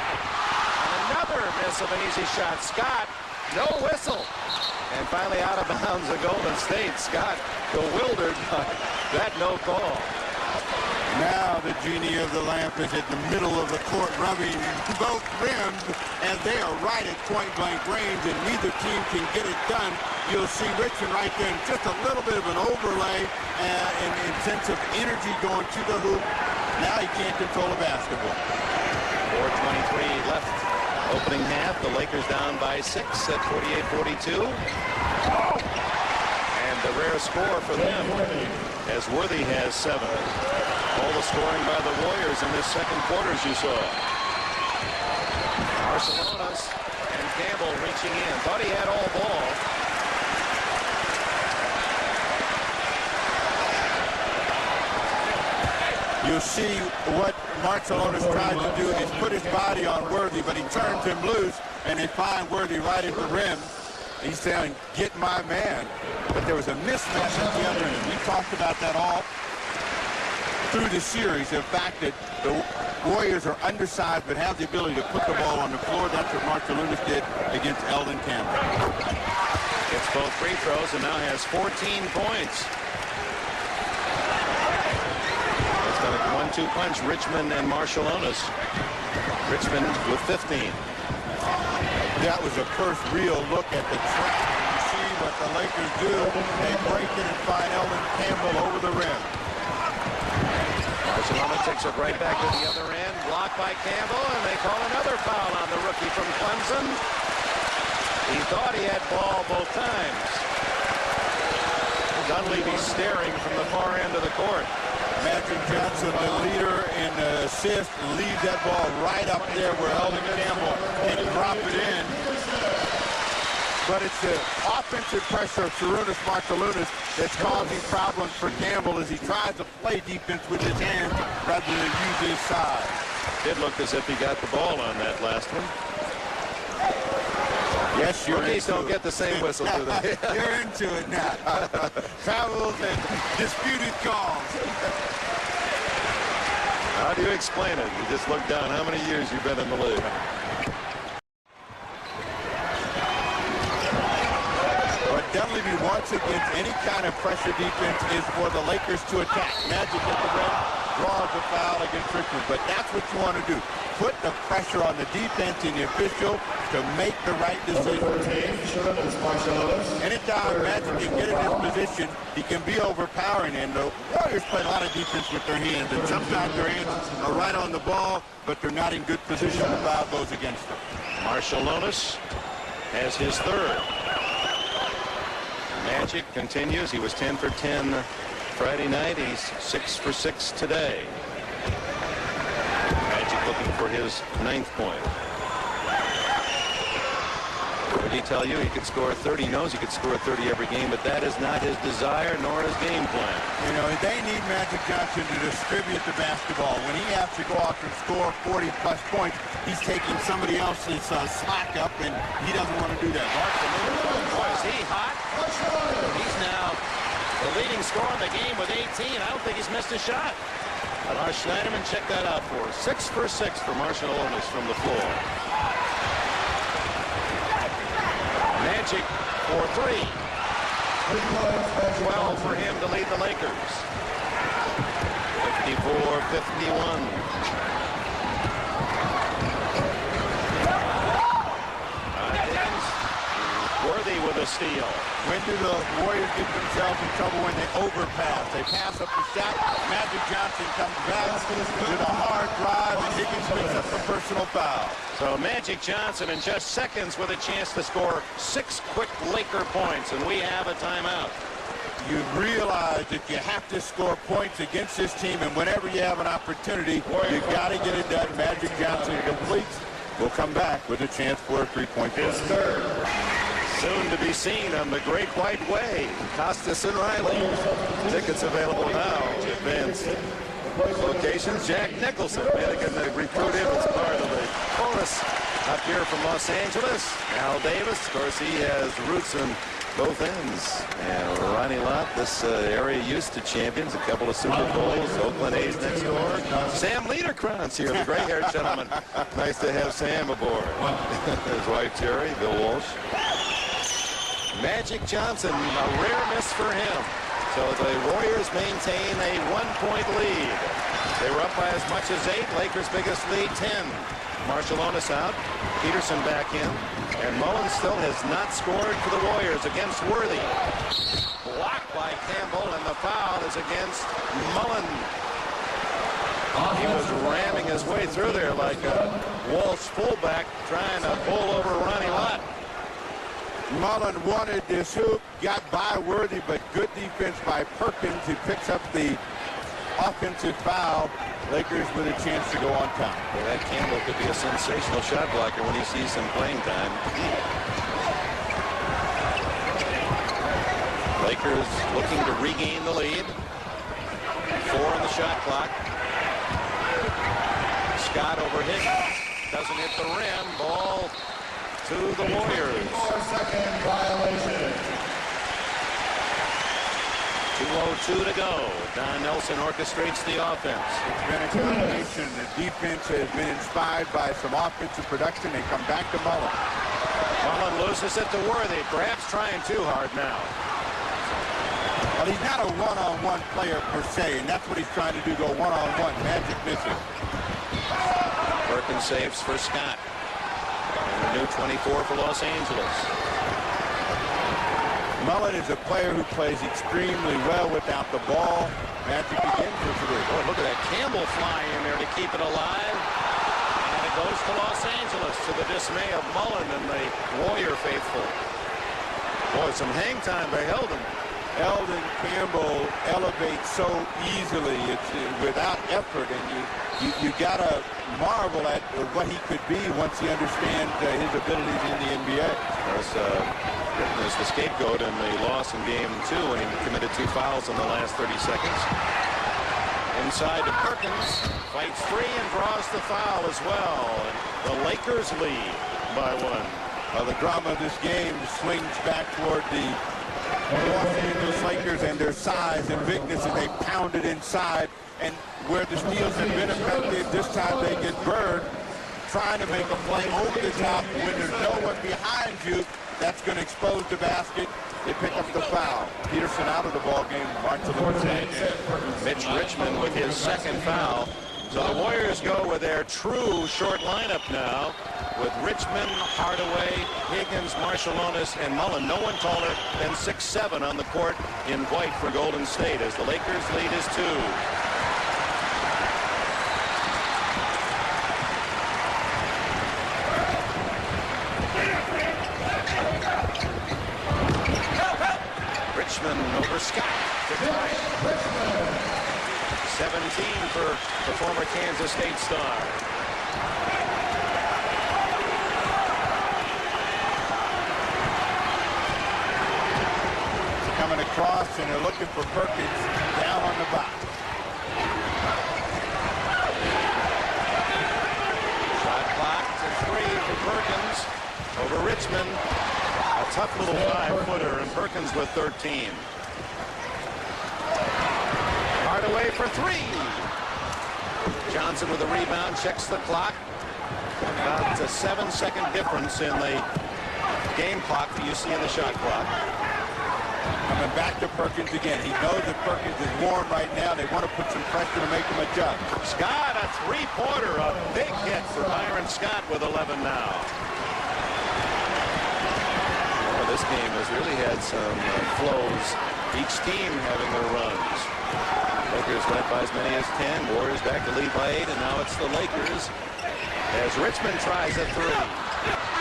Another miss of an easy shot. Scott, no whistle. And finally out of bounds of Golden State. Scott bewildered by that no call. Now the genie of the lamp is at the middle of the court rubbing both rims as they are right at point-blank range and neither team can get it done. You'll see Richmond right there, and just a little bit of an overlay and sense of energy going to the hoop. Now he can't control the basketball. 4:23 left. Opening half, the Lakers down by 6 at 48-42. And the rare score for them, as Worthy has 7. All the scoring by the Warriors in this second quarter, as you saw. Barcelona's and Campbell reaching in. Thought he had all ball. You'll see what Barcelona's trying to do is put his body on Worthy, but he turns him loose, and they find Worthy right at the rim. He's saying, get my man. But there was a mismatch at the other end. We talked about that all through the series, the fact that the Warriors are undersized but have the ability to put the ball on the floor. That's what Barcelona did against Eldon Campbell. Gets both free throws and now has 14 points. It's got a 1-2 punch, Richmond and Marciulionis. Richmond with 15. That was the first real look at the trick. You see what the Lakers do. They break it and find Eldon Campbell over the rim. Barcelona takes it right back to the other end. Blocked by Campbell, and they call another foul on the rookie from Clemson. He thought he had ball both times. Dunleavy staring from the far end of the court. Magic Johnson, the leader in assist, leaves that ball right up there where Eldon Campbell can drop it in. But it's the offensive pressure of Sarunas Marciulionis that's causing problems for Campbell as he tries to play defense with his hands rather than use his size. Did look as if he got the ball on that last one. Yes, rookies don't get the same whistle, do they? You're into it now. Travels and disputed calls. How do you explain it? You just look down how many years you've been in the league. What Dunleavy wants against any kind of pressure defense is for the Lakers to attack. Magic at the rim, draws a foul against Richmond, but that's what you want to do. Put the pressure on the defense and the official to make the right decision. Anytime Magic can get in this position, he can be overpowering, and the Warriors play a lot of defense with their hands, and sometimes their hands are right on the ball, but they're not in good position to foul goes against them. Marciulionis has his third. Magic continues. He was 10 for 10 Friday night. He's 6 for 6 today. Magic looking for his 9th point. What did he tell you? He could score 30. He knows he could score 30 every game, but that is not his desire nor his game plan. You know, they need Magic Johnson to distribute the basketball. When he has to go out and score 40-plus points, he's taking somebody else's slack up, and he doesn't want to do that. Is he hot? He's now the leading scorer in the game with 18. I don't think he's missed a shot. But our Schneiderman, check that out for us. 6 for 6 for Marciulionis from the floor. Magic for 3. 12 for him to lead the Lakers. 54-51. Worthy with a steal. When do the Warriors get themselves in trouble? When they overpass. They pass up the shot. Magic Johnson comes back with a hard drive, and Higgins picks up a personal foul. So Magic Johnson in just seconds with a chance to score 6 quick Laker points, and we have a timeout. You realize that you have to score points against this team, and whenever you have an opportunity, you got to get it done. Magic Johnson completes. We'll come back with a chance for a three-point play. His third. Soon to be seen on the Great White Way. Costas and Riley. Tickets available now. Advanced locations. Jack Nicholson. Man, they can recruit him as part of the bonus up here from Los Angeles. Al Davis. Of course, he has roots in both ends. And Ronnie Lott, this area used to champions, a couple of Super Bowls, Oakland A's next door. Sam Liederkranz here, the gray-haired gentleman. Nice to have Sam aboard. His wife, Terry, Bill Walsh. Magic Johnson, a rare miss for him. So the Warriors maintain a 1-point lead. They were up by as much as 8. Lakers' biggest lead, 10. Marshallonis out. Peterson back in. And Mullen still has not scored for the Warriors against Worthy. Blocked by Campbell, and the foul is against Mullen. He was ramming his way through there like a Walsh fullback trying to pull over Ronnie Lott. Mullen wanted this hoop, got by Worthy, but good defense by Perkins, who picks up the offensive foul. Lakers with a chance to go on top. Well, that Campbell could be a sensational shot blocker when he sees some playing time. Lakers looking to regain the lead. 4 on the shot clock. Scott over Higgins. Doesn't hit the rim. Ball to the Warriors. 4-second violation. 2:02 to go. Don Nelson orchestrates the offense. It's been a combination. The defense has been inspired by some offensive production. They come back to Mullen. Mullen loses it to Worthy. Perhaps trying too hard now. Well, he's not a one-on-one player per se, and that's what he's trying to do, go one-on-one. Magic misses. Perkins saves for Scott. And a new 24 for Los Angeles. Mullen is a player who plays extremely well without the ball. Magic begins for three. Oh, look at that Campbell fly in there to keep it alive. And it goes to Los Angeles to the dismay of Mullen and the Warrior faithful. Boy, some hang time by Eldon. Eldon Campbell elevates so easily. It's without effort, and you gotta marvel at what he could be once he understands his abilities in the NBA. Was the scapegoat in the loss in game 2 when he committed 2 fouls in the last 30 seconds. Inside to Perkins, fights free and draws the foul as well. The Lakers lead by 1. Well, the drama of this game swings back toward the Los Angeles Lakers and their size and bigness, and they pound it inside. And where the steals have been effective, this time they get burned trying to make a play over the top when there's no one behind you. That's going to expose the basket. They pick up the foul. Peterson out of the ball game. Mitch Richmond with his second foul. So the Warriors go with their true short lineup now, with Richmond, Hardaway, Higgins, Marshallonis, and Mullen. No one taller than 6'7" on the court in white for Golden State, as the Lakers lead is 2. Richmond over Scott. 17 for the former Kansas State star. Coming across, and they're looking for Perkins down on the box. Shot clock to 3 for Perkins over Richmond. A tough little 5-footer, and Perkins with 13. Hardaway for 3. Johnson with a rebound, checks the clock. About a 7-second difference in the game clock that you see in the shot clock. Coming back to Perkins again. He knows that Perkins is warm right now. They want to put some pressure to make him adjust. Scott, a 3-pointer, a big hit for Byron Scott with 11 now. Well, this game has really had some flows. Each team having their runs. Lakers went by as many as 10. Warriors back to lead by 8, and now it's the Lakers as Richmond tries a 3.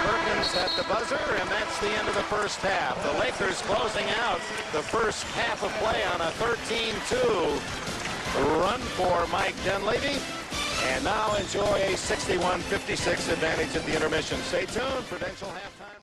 Perkins at the buzzer, and that's the end of the first half. The Lakers closing out the first half of play on a 13-2 run for Mike Dunleavy. And now enjoy a 61-56 advantage at the intermission. Stay tuned. Prudential halftime.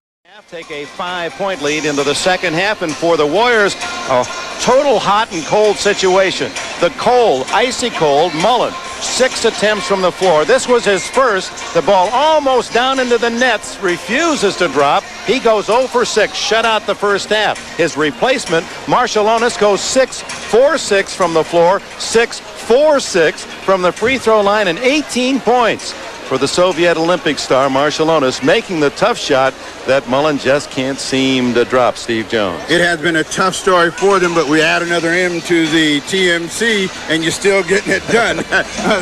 Take a 5-point lead into the second half, and for the Warriors, a total hot and cold situation. The cold, icy cold, Mullen, 6 attempts from the floor. This was his first. The ball almost down into the nets, refuses to drop. He goes 0 for 6, shut out the first half. His replacement, Marshallonis, goes 6-for-6 from the floor, 6-for-6 from the free throw line, and 18 points. for the Soviet Olympic star Marshallonis, making the tough shot that Mullen just can't seem to drop. Steve Jones. It has been a tough story for them, but we add another M to the TMC, and you're still getting it done.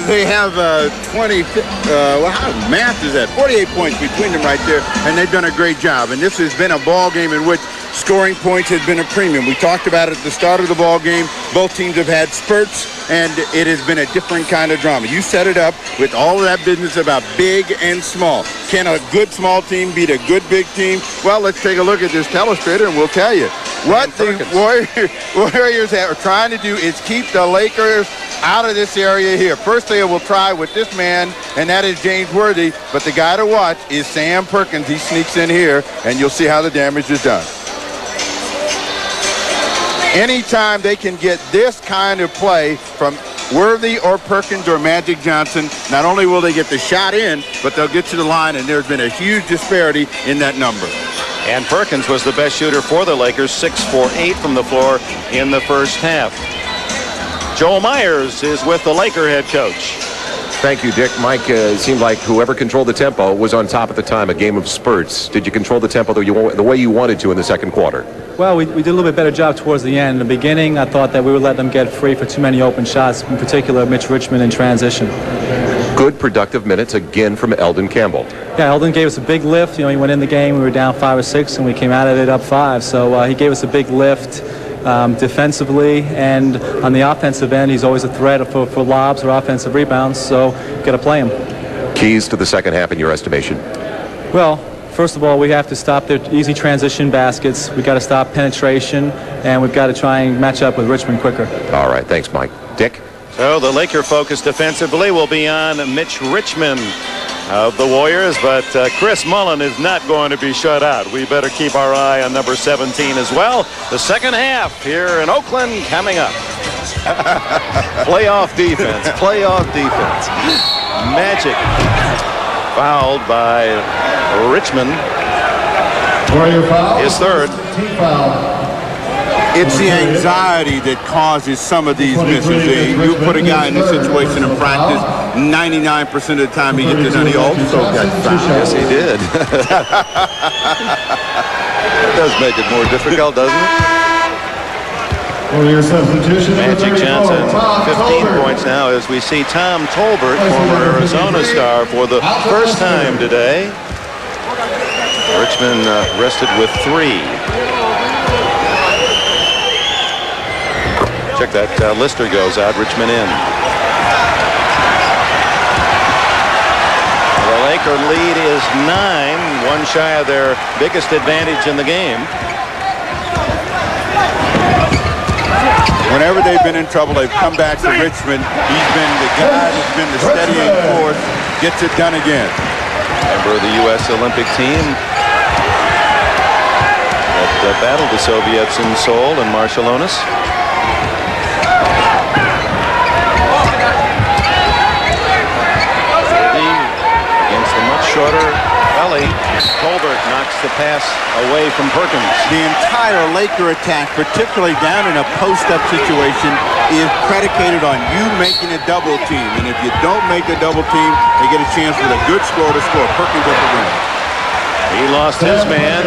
They have 20, well, how math is that? 48 points between them right there, and they've done a great job. And this has been a ball game in which scoring points has been a premium. We talked about it at the start of the ball game. Both teams have had spurts, and it has been a different kind of drama. You set it up with all of that business about big and small. Can a good small team beat a good big team? Well, let's take a look at this telestrator, and we'll tell you. What the Warriors are trying to do is keep the Lakers out of this area here. First, they will try with this man, and that is James Worthy. But the guy to watch is Sam Perkins. He sneaks in here, and you'll see how the damage is done. Anytime they can get this kind of play from Worthy or Perkins or Magic Johnson, not only will they get the shot in, but they'll get to the line, and there's been a huge disparity in that number. And Perkins was the best shooter for the Lakers, 6 for 8 from the floor in the first half. Joel Myers is with the Laker head coach. Thank you, Dick. Mike, it seemed like whoever controlled the tempo was on top at the time, a game of spurts. Did you control the tempo the way you wanted to in the second quarter? Well, we did a little bit better job towards the end. In the beginning, I thought that we would let them get free for too many open shots, in particular Mitch Richmond in transition. Good, productive minutes again from Eldon Campbell. Yeah, Eldon gave us a big lift. You know, he went in the game, we were down 5 or 6, and we came out of it up 5. So he gave us a big lift defensively, and on the offensive end, he's always a threat for lobs or offensive rebounds, so got to play him. Keys to the second half in your estimation? Well, first of all, we have to stop their easy transition baskets. We've got to stop penetration, and we've got to try and match up with Richmond quicker. All right, thanks, Mike. Dick? So the Laker focus defensively will be on Mitch Richmond of the Warriors, but Chris Mullen is not going to be shut out. We better keep our eye on number 17 as well. The second half here in Oakland coming up. Playoff defense. Magic fouled by Richmond. Warrior foul. His third. Team foul. It's the anxiety that causes some of these misses. You put a guy in this situation in practice, 99% of the time he gets it done. He also got fouled. Yes, he did. That does make it more difficult, doesn't it? Warrior substitution. Magic Johnson, 15 points now as we see Tom Tolbert, former Arizona star, for the first time today. Richmond rested with 3. Check that. Lister goes out. Richmond in. The Laker lead is 9, one shy of their biggest advantage in the game. Whenever they've been in trouble, they've come back to Richmond. He's been the guy who's been the steadying force. Gets it done again. Member of the U.S. Olympic team that battled the Soviets in Seoul and Marshallonis. Shorter Ellie. Tolbert knocks the pass away from Perkins. The entire Laker attack, particularly down in a post-up situation, is predicated on you making a double team. And if you don't make a double team, they get a chance with a good score to score. Perkins at the win. He lost his man,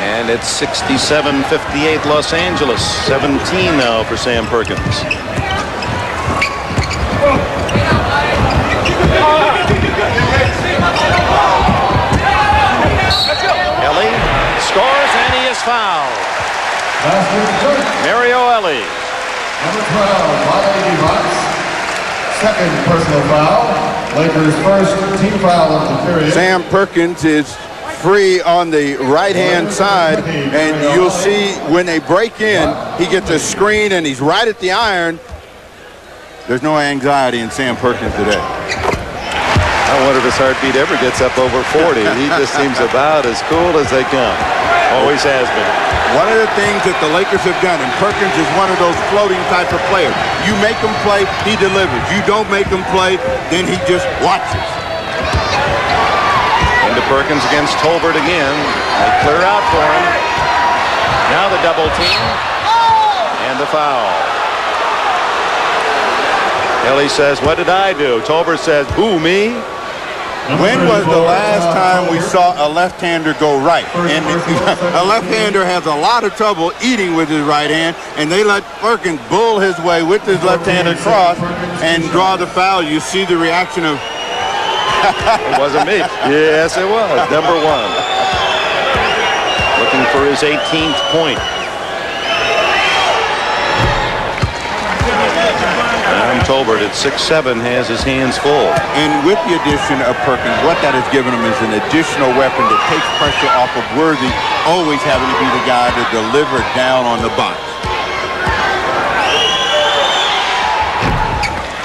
and it's 67-58 Los Angeles. 17 now for Sam Perkins. Ellie scores, and he is fouled. Mario Ellie. Number 12, Wally Bucks. Second personal foul. Lakers' first team foul of the period. Sam Perkins is free on the right-hand side, and you'll see when they break in, he gets a screen, and he's right at the iron. There's no anxiety in Sam Perkins today. I wonder if his heartbeat ever gets up over 40. He just seems about as cool as they come. Always has been. One of the things that the Lakers have done, and Perkins is one of those floating type of players. You make him play, he delivers. You don't make him play, then he just watches. Into Perkins against Tolbert again. They clear out for him. Now the double team. And the foul. Ellie says, what did I do? Tolbert says, who, me? When was the last time we saw a left-hander go right? And a left-hander has a lot of trouble eating with his right hand, and they let Perkins bull his way with his left-handed cross and draw the foul. You see the reaction of... It wasn't me. Yes, it was. Number 1. Looking for his 18th point. Tolbert at 6'7" has his hands full. And with the addition of Perkins, what that has given him is an additional weapon that takes pressure off of Worthy, always having to be the guy to deliver down on the box.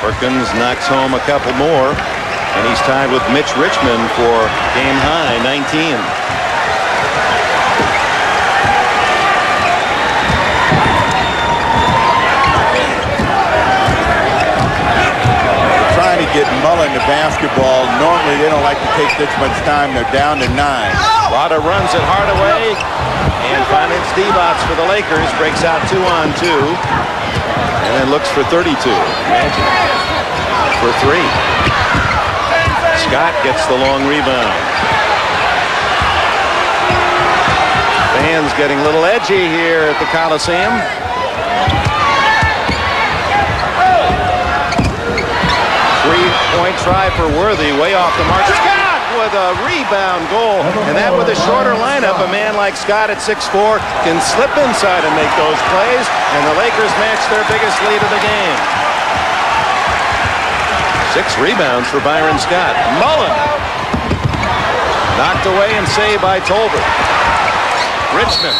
Perkins knocks home a couple more, and he's tied with Mitch Richmond for game high 19. Get Mullen the basketball. Normally they don't like to take this much time. They're down to 9. Lauder runs it Hardaway and finds Divac for the Lakers. Breaks out 2-on-2 and then looks for 32. Magic for 3. Scott gets the long rebound. Fans getting a little edgy here at the Coliseum. Three-point try for Worthy, way off the mark. Scott with a rebound goal, and that with a shorter lineup, a man like Scott at 6'4" can slip inside and make those plays, and the Lakers match their biggest lead of the game. 6 rebounds for Byron Scott. Mullen knocked away and saved by Tolbert. Richmond.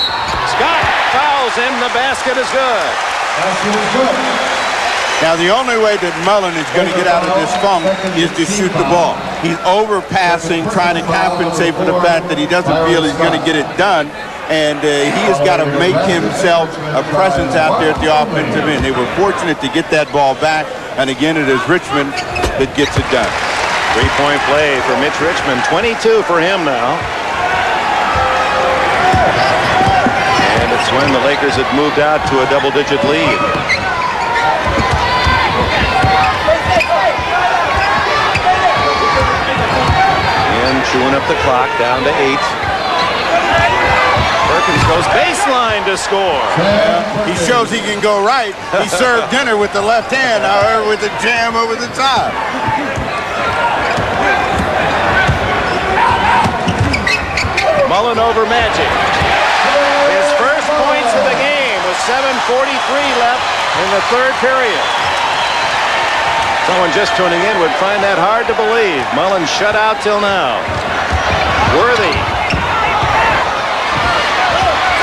Scott fouls him. The basket is good. Now, the only way that Mullen is going to get out of this funk is to shoot the ball. He's overpassing, trying to compensate for the fact that he doesn't feel he's going to get it done, and he has got to make himself a presence out there at the offensive end. They were fortunate to get that ball back, and again, it is Richmond that gets it done. 3-point play for Mitch Richmond. 22 for him now. And it's when the Lakers had moved out to a double-digit lead. Chewing up the clock, down to 8. Perkins goes baseline to score. He shows he can go right. He served dinner with the left hand, however, with the jam over the top. Mullen over Magic. His first points of the game with 7:43 left in the third period. Someone just tuning in would find that hard to believe. Mullen shut out till now. Worthy.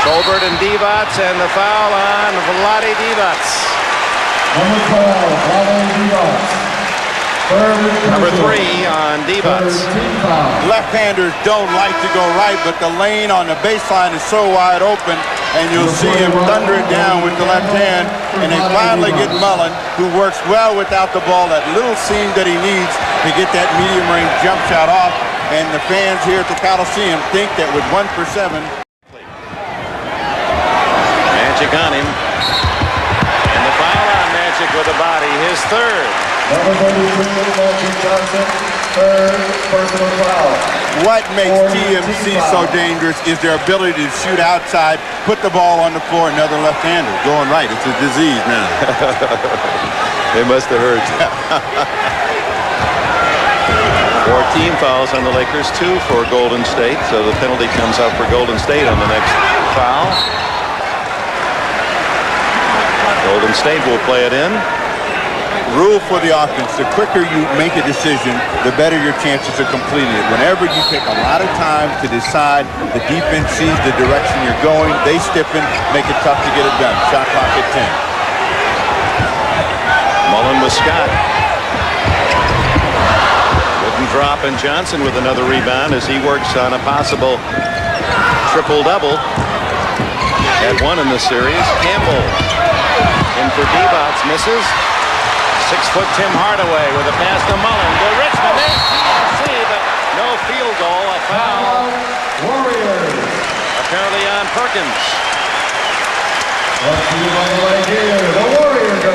Tolbert and Divac, and the foul on Vlade Divac. Number 3 on Divac. Left-handers don't like to go right, but the lane on the baseline is so wide open, and you'll see him thunder it down with the left hand, and they finally get Mullen, who works well without the ball, that little seam that he needs to get that medium-range jump shot off, and the fans here at the Coliseum think that with 1 for 7. Magic on him. And the foul on Magic with a body, his third. Number 32, Magic Johnson, third personal foul. What makes TMC so dangerous is their ability to shoot outside, put the ball on the floor, another left-hander going right. It's a disease now. They must have heard you. 14 fouls on the Lakers, 2 for Golden State, so the penalty comes up for Golden State on the next foul. Golden State will play it in. Rule for the offense, the quicker you make a decision, the better your chances of completing it. Whenever you take a lot of time to decide, the defense sees the direction you're going, they stiffen, make it tough to get it done. Shot clock at 10. Mullen with Scott. Wouldn't drop, and Johnson with another rebound as he works on a possible triple-double. Had 1 in the series. Campbell in for Divac, misses. 6-foot Tim Hardaway with a pass to Mullen to Richmond. There's TMC, but no field goal. A foul. Warriors. Apparently on Perkins. Let's see you on the right here. The Warriors go.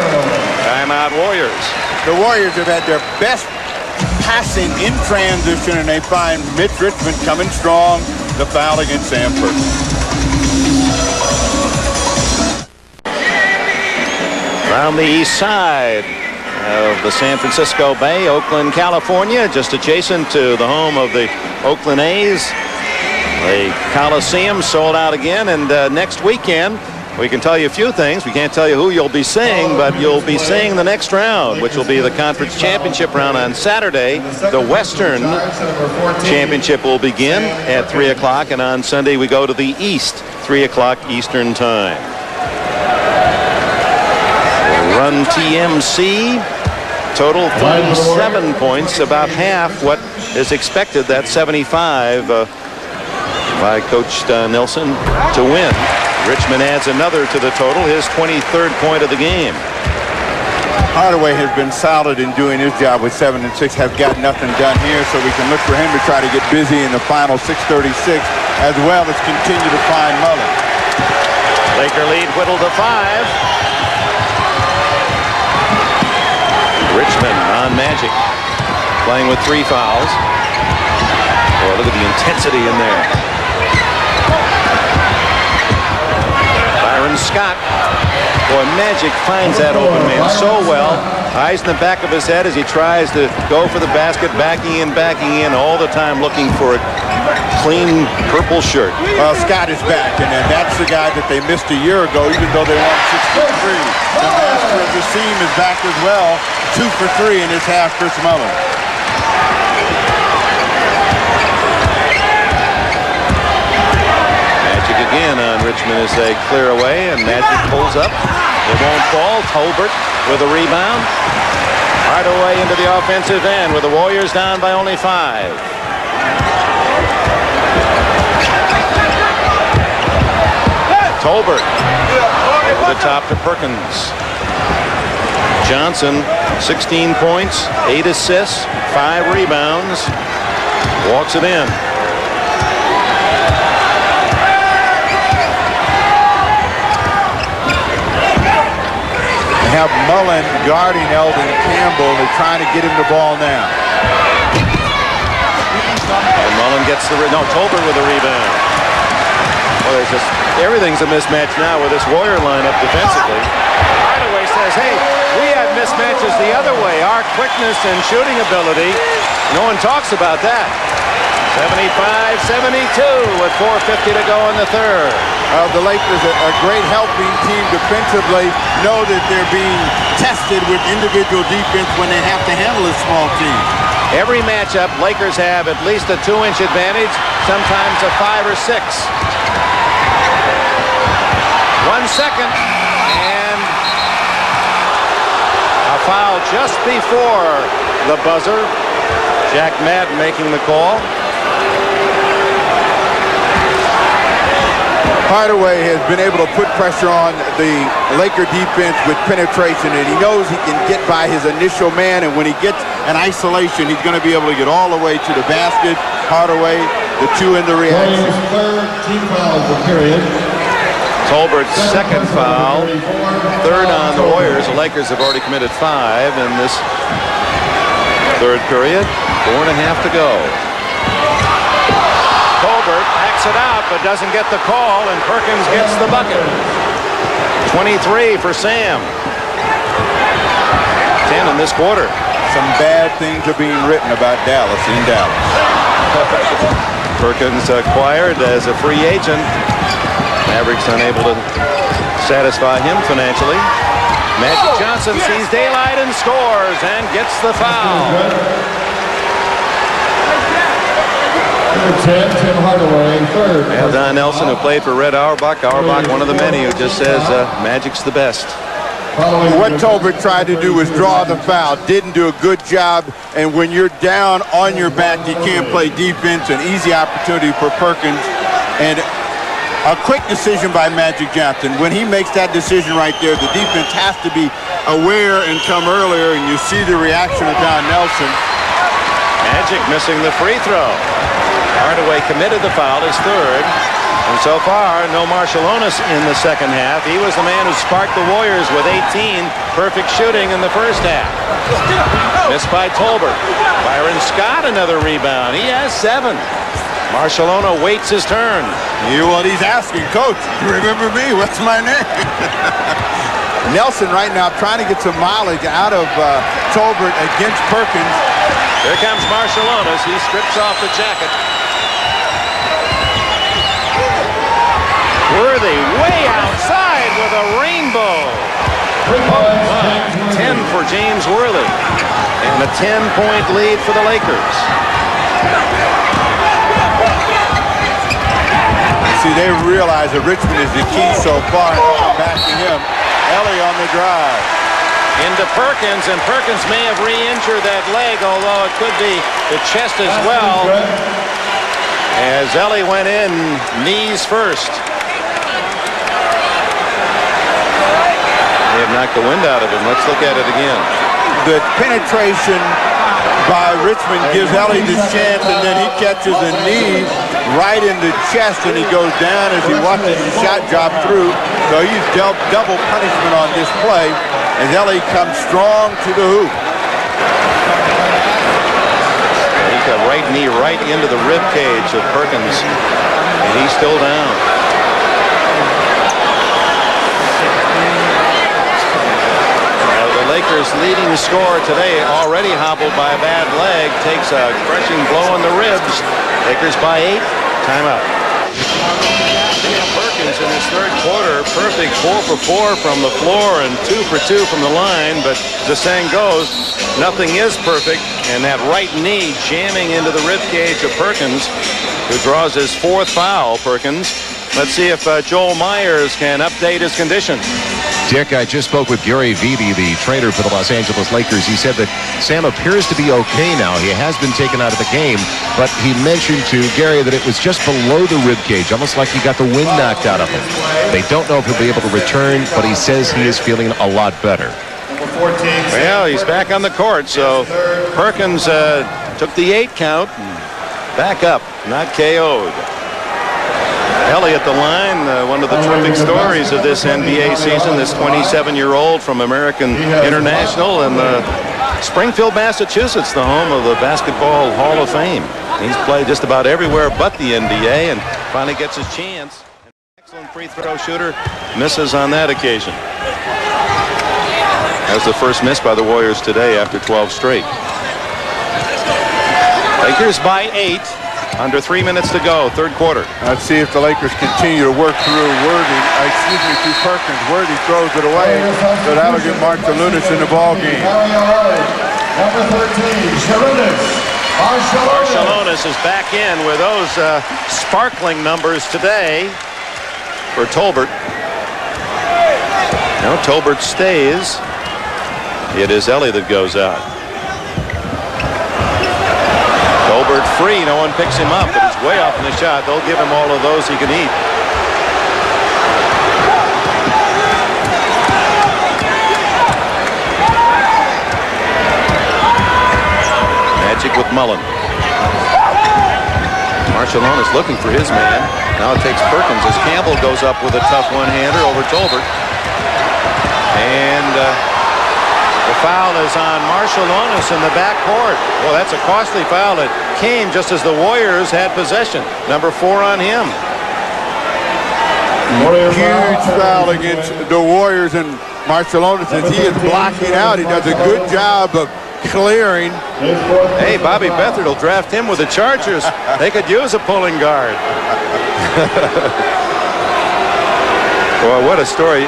Timeout Warriors. The Warriors have had their best passing in transition, and they find Mitch Richmond coming strong. The foul against Sam Perkins. Around the east side of the San Francisco Bay, Oakland, California, just adjacent to the home of the Oakland A's. The Coliseum sold out again, and next weekend we can tell you a few things. We can't tell you who you'll be seeing, but you'll be seeing the next round, which will be the conference championship round on Saturday. The Western Championship will begin at 3 o'clock, and on Sunday we go to the East, 3 o'clock Eastern time. Run TMC, total 37 points, about half what is expected, that 75 by Coach Nelson to win. Richmond adds another to the total, his 23rd point of the game. Hardaway has been solid in doing his job with 7 and 6, have got nothing done here, so we can look for him to try to get busy in the final 6:36, as well as continue to find Mullen. Laker lead whittled to 5. Richmond on Magic, playing with 3 fouls. Boy, look at the intensity in there. Byron Scott. Boy, Magic finds that open man so well. Eyes in the back of his head as he tries to go for the basket, backing in all the time, looking for a clean purple shirt. Well, Scott is back, and that's the guy that they missed a year ago, even though they won 6-3. The master of the seam is back as well. 2 for 3 in his half, Chris Mullen. Magic again on Richmond as they clear away, and Magic pulls up. It won't fall. Tolbert with a rebound. Hardaway into the offensive end with the Warriors down by only 5. Tolbert over the top to Perkins. Johnson, 16 points, 8 assists, 5 rebounds. Walks it in. They have Mullen guarding Eldon Campbell. They're trying to get him the ball now. And Mullen gets the Tolbert with a rebound. Well, there's just everything's a mismatch now with this Warrior lineup defensively. Hardaway says, hey, we have mismatches the other way. Our quickness and shooting ability, no one talks about that. 75-72 with 4:50 to go in the third. The Lakers, a great helping team defensively, know that they're being tested with individual defense when they have to handle a small team. Every matchup, Lakers have at least a 2-inch advantage, sometimes a 5 or 6. 1 second, and a foul just before the buzzer. Jack Madden making the call. Hardaway has been able to put pressure on the Laker defense with penetration, and he knows he can get by his initial man, and when he gets an isolation, he's going to be able to get all the way to the basket. Hardaway, the 2 in the reaction. Third team foul of the period. Tolbert's second foul, 3rd on the Warriors. The Lakers have already committed 5 in this third period. 4.5 to go. Tolbert backs it out but doesn't get the call, and Perkins gets the bucket. 23 for Sam. 10 in this quarter. Some bad things are being written about Dallas in Dallas. Perkins acquired as a free agent. Mavericks unable to satisfy him financially. Magic Johnson sees daylight and scores and gets the foul. 10, Tim Hardaway, 3rd. Well, Don Nelson, who played for Red Auerbach, one of the many who just says Magic's the best. What Tolbert tried to do was draw the foul, didn't do a good job, and when you're down on your back, you can't play defense. An easy opportunity for Perkins, and a quick decision by Magic Johnson. When he makes that decision right there, the defense has to be aware and come earlier, and you see the reaction of Don Nelson. Magic missing the free throw. Hardaway committed the foul, his 3rd. And so far, no Marciulionis in the second half. He was the man who sparked the Warriors with 18 perfect shooting in the first half. Missed by Tolbert. Byron Scott, another rebound. He has 7. Marciulionis waits his turn. What he's asking, Coach, you remember me? What's my name? Nelson right now trying to get some mileage out of Tolbert against Perkins. Here comes Marciulionis. He strips off the jacket. Worthy way outside with a rainbow. 10 for James Worthy. And a 10-point lead for the Lakers. See, they realize that Richmond is the key so far, and they'll come back to him. Ellie on the drive. Into Perkins, and Perkins may have re-injured that leg, although it could be the chest as well. As Ellie went in, knees first. They have knocked the wind out of him. Let's look at it again. The penetration by Richmond gives Ellie the chance, and then he catches a knee right in the chest, and he goes down as he watches the shot drop through. So he's dealt double punishment on this play as Ellie comes strong to the hoop. He got right knee right into the rib cage of Perkins, and he's still down. Lakers leading scorer today, already hobbled by a bad leg, takes a crushing blow in the ribs. Lakers by 8. Timeout. Perkins in his third quarter, perfect 4 for 4 from the floor and 2 for 2 from the line. But the saying goes, nothing is perfect. And that right knee jamming into the rib cage of Perkins, who draws his 4th foul. Perkins. Let's see if Joel Myers can update his condition. Dick, I just spoke with Gary Vitti, the trainer for the Los Angeles Lakers. He said that Sam appears to be okay now. He has been taken out of the game, but he mentioned to Gary that it was just below the rib cage, almost like he got the wind knocked out of him. They don't know if he'll be able to return, but he says he is feeling a lot better. Well, he's back on the court, so Perkins took the 8 count. Back up, not KO'd. Ellie at the line, one of the terrific stories of this NBA season, this 27-year-old from American International in Springfield, Massachusetts, the home of the Basketball Hall of Fame. He's played just about everywhere but the NBA and finally gets his chance. Excellent free throw shooter, misses on that occasion. That's the first miss by the Warriors today after 12 straight. Lakers by 8. Under 3 minutes to go, third quarter. Let's see if the Lakers continue to work through through Perkins. Worthy throws it away, so that'll get Marciulionis in the ball game. Number 13, Marciulionis is back in with those sparkling numbers today for Tolbert. Now Tolbert stays. It is Ellie that goes out. Tolbert free, no one picks him up, but he's way off in the shot. They'll give him all of those he can eat. Magic with Mullen. Marciulionis looking for his man. Now it takes Perkins as Campbell goes up with a tough one-hander over Tolbert. And the foul is on Marciulionis in the backcourt. Well, that's a costly foul. It came just as the Warriors had possession. Number 4 on him. Huge foul against the Warriors, and Marciulionis, as he is blocking out, he does a good job of clearing. Hey, Bobby Beathard will draft him with the Chargers. They could use a pulling guard. Well, what a story.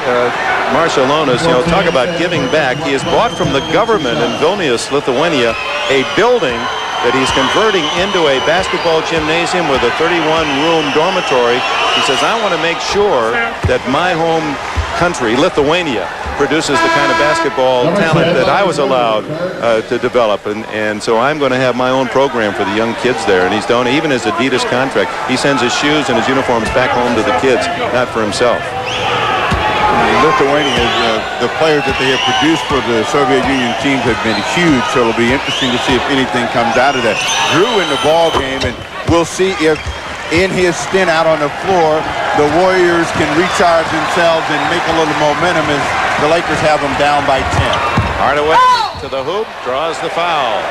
Marciulionis, talk about giving back. He has bought from the government in Vilnius, Lithuania, a building that he's converting into a basketball gymnasium with a 31-room dormitory. He says, I want to make sure that my home country, Lithuania, produces the kind of basketball talent that I was allowed to develop. And so I'm going to have my own program for the young kids there. And he's done, even his Adidas contract, he sends his shoes and his uniforms back home to the kids, not for himself. Lithuania, the players that they have produced for the Soviet Union teams have been huge, so it'll be interesting to see if anything comes out of that. Drew in the ball game, and we'll see if in his stint out on the floor, the Warriors can recharge themselves and make a little momentum as the Lakers have them down by 10. Hardaway to the hoop, draws the foul.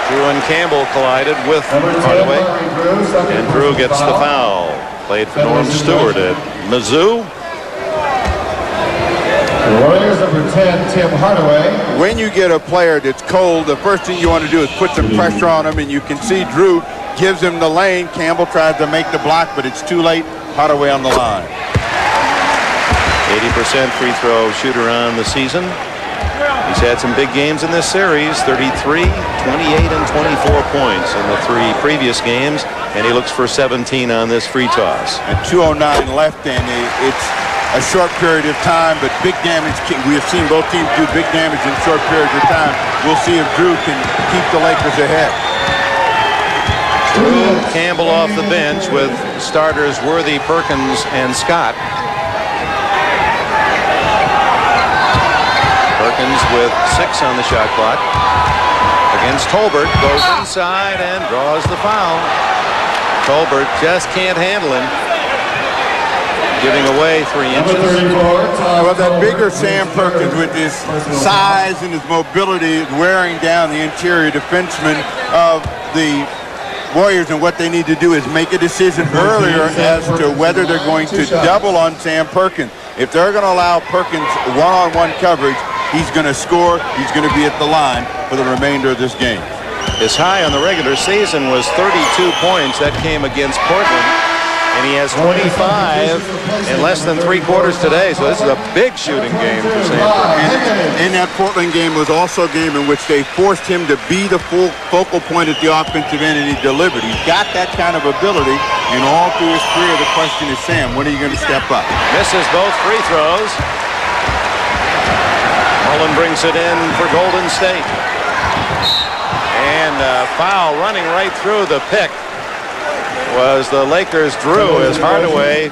Drew and Campbell collided with Hardaway, and Drew gets the foul. Played for Norm Stewart at Mizzou. The Warriors, number 10, Tim Hardaway. When you get a player that's cold, the first thing you want to do is put some pressure on him, and you can see Drew gives him the lane. Campbell tries to make the block, but it's too late. Hardaway on the line. 80% free throw shooter on the season. He's had some big games in this series, 33, 28, and 24 points in the 3 previous games, and he looks for 17 on this free toss. And 2:09 left, and it's a short period of time, but big damage. We have seen both teams do big damage in short periods of time. We'll see if Drew can keep the Lakers ahead. Drew, Campbell off the bench with starters Worthy, Perkins, and Scott. Perkins with 6 on the shot clock against Tolbert, goes inside and draws the foul. Tolbert just can't handle him, giving away 3 inches. Well, that bigger Sam Perkins with his size and his mobility is wearing down the interior defenseman of the Warriors, and what they need to do is make a decision earlier as to whether they're going to double on Sam Perkins. If they're going to allow Perkins one-on-one coverage, he's going to score. He's going to be at the line for the remainder of this game. His high on the regular season was 32 points. That came against Portland. And he has 25 in less than 3 quarters today. So this is a big shooting game for Sam Perkins. And that Portland game was also a game in which they forced him to be the full focal point at the offensive end, and he delivered. He's got that kind of ability, and all through his career, the question is, Sam, when are you going to step up? Misses both free throws. Mullen brings it in for Golden State. And foul running right through the pick was the Lakers' Drew, as Hardaway,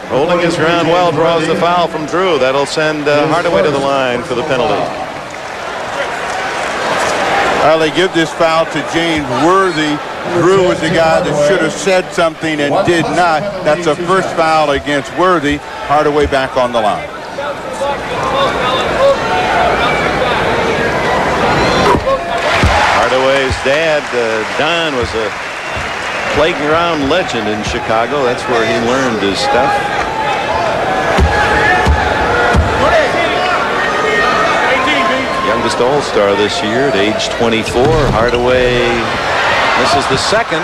holding his ground well, draws the foul from Drew. That'll send Hardaway to the line for the penalty. Well, they give this foul to James Worthy. Drew was the guy that should have said something and did not. That's a first foul against Worthy. Hardaway back on the line. Hardaway's dad, Don, was a playground legend in Chicago. That's where he learned his stuff. Youngest All-Star this year at age 24. Hardaway misses the second.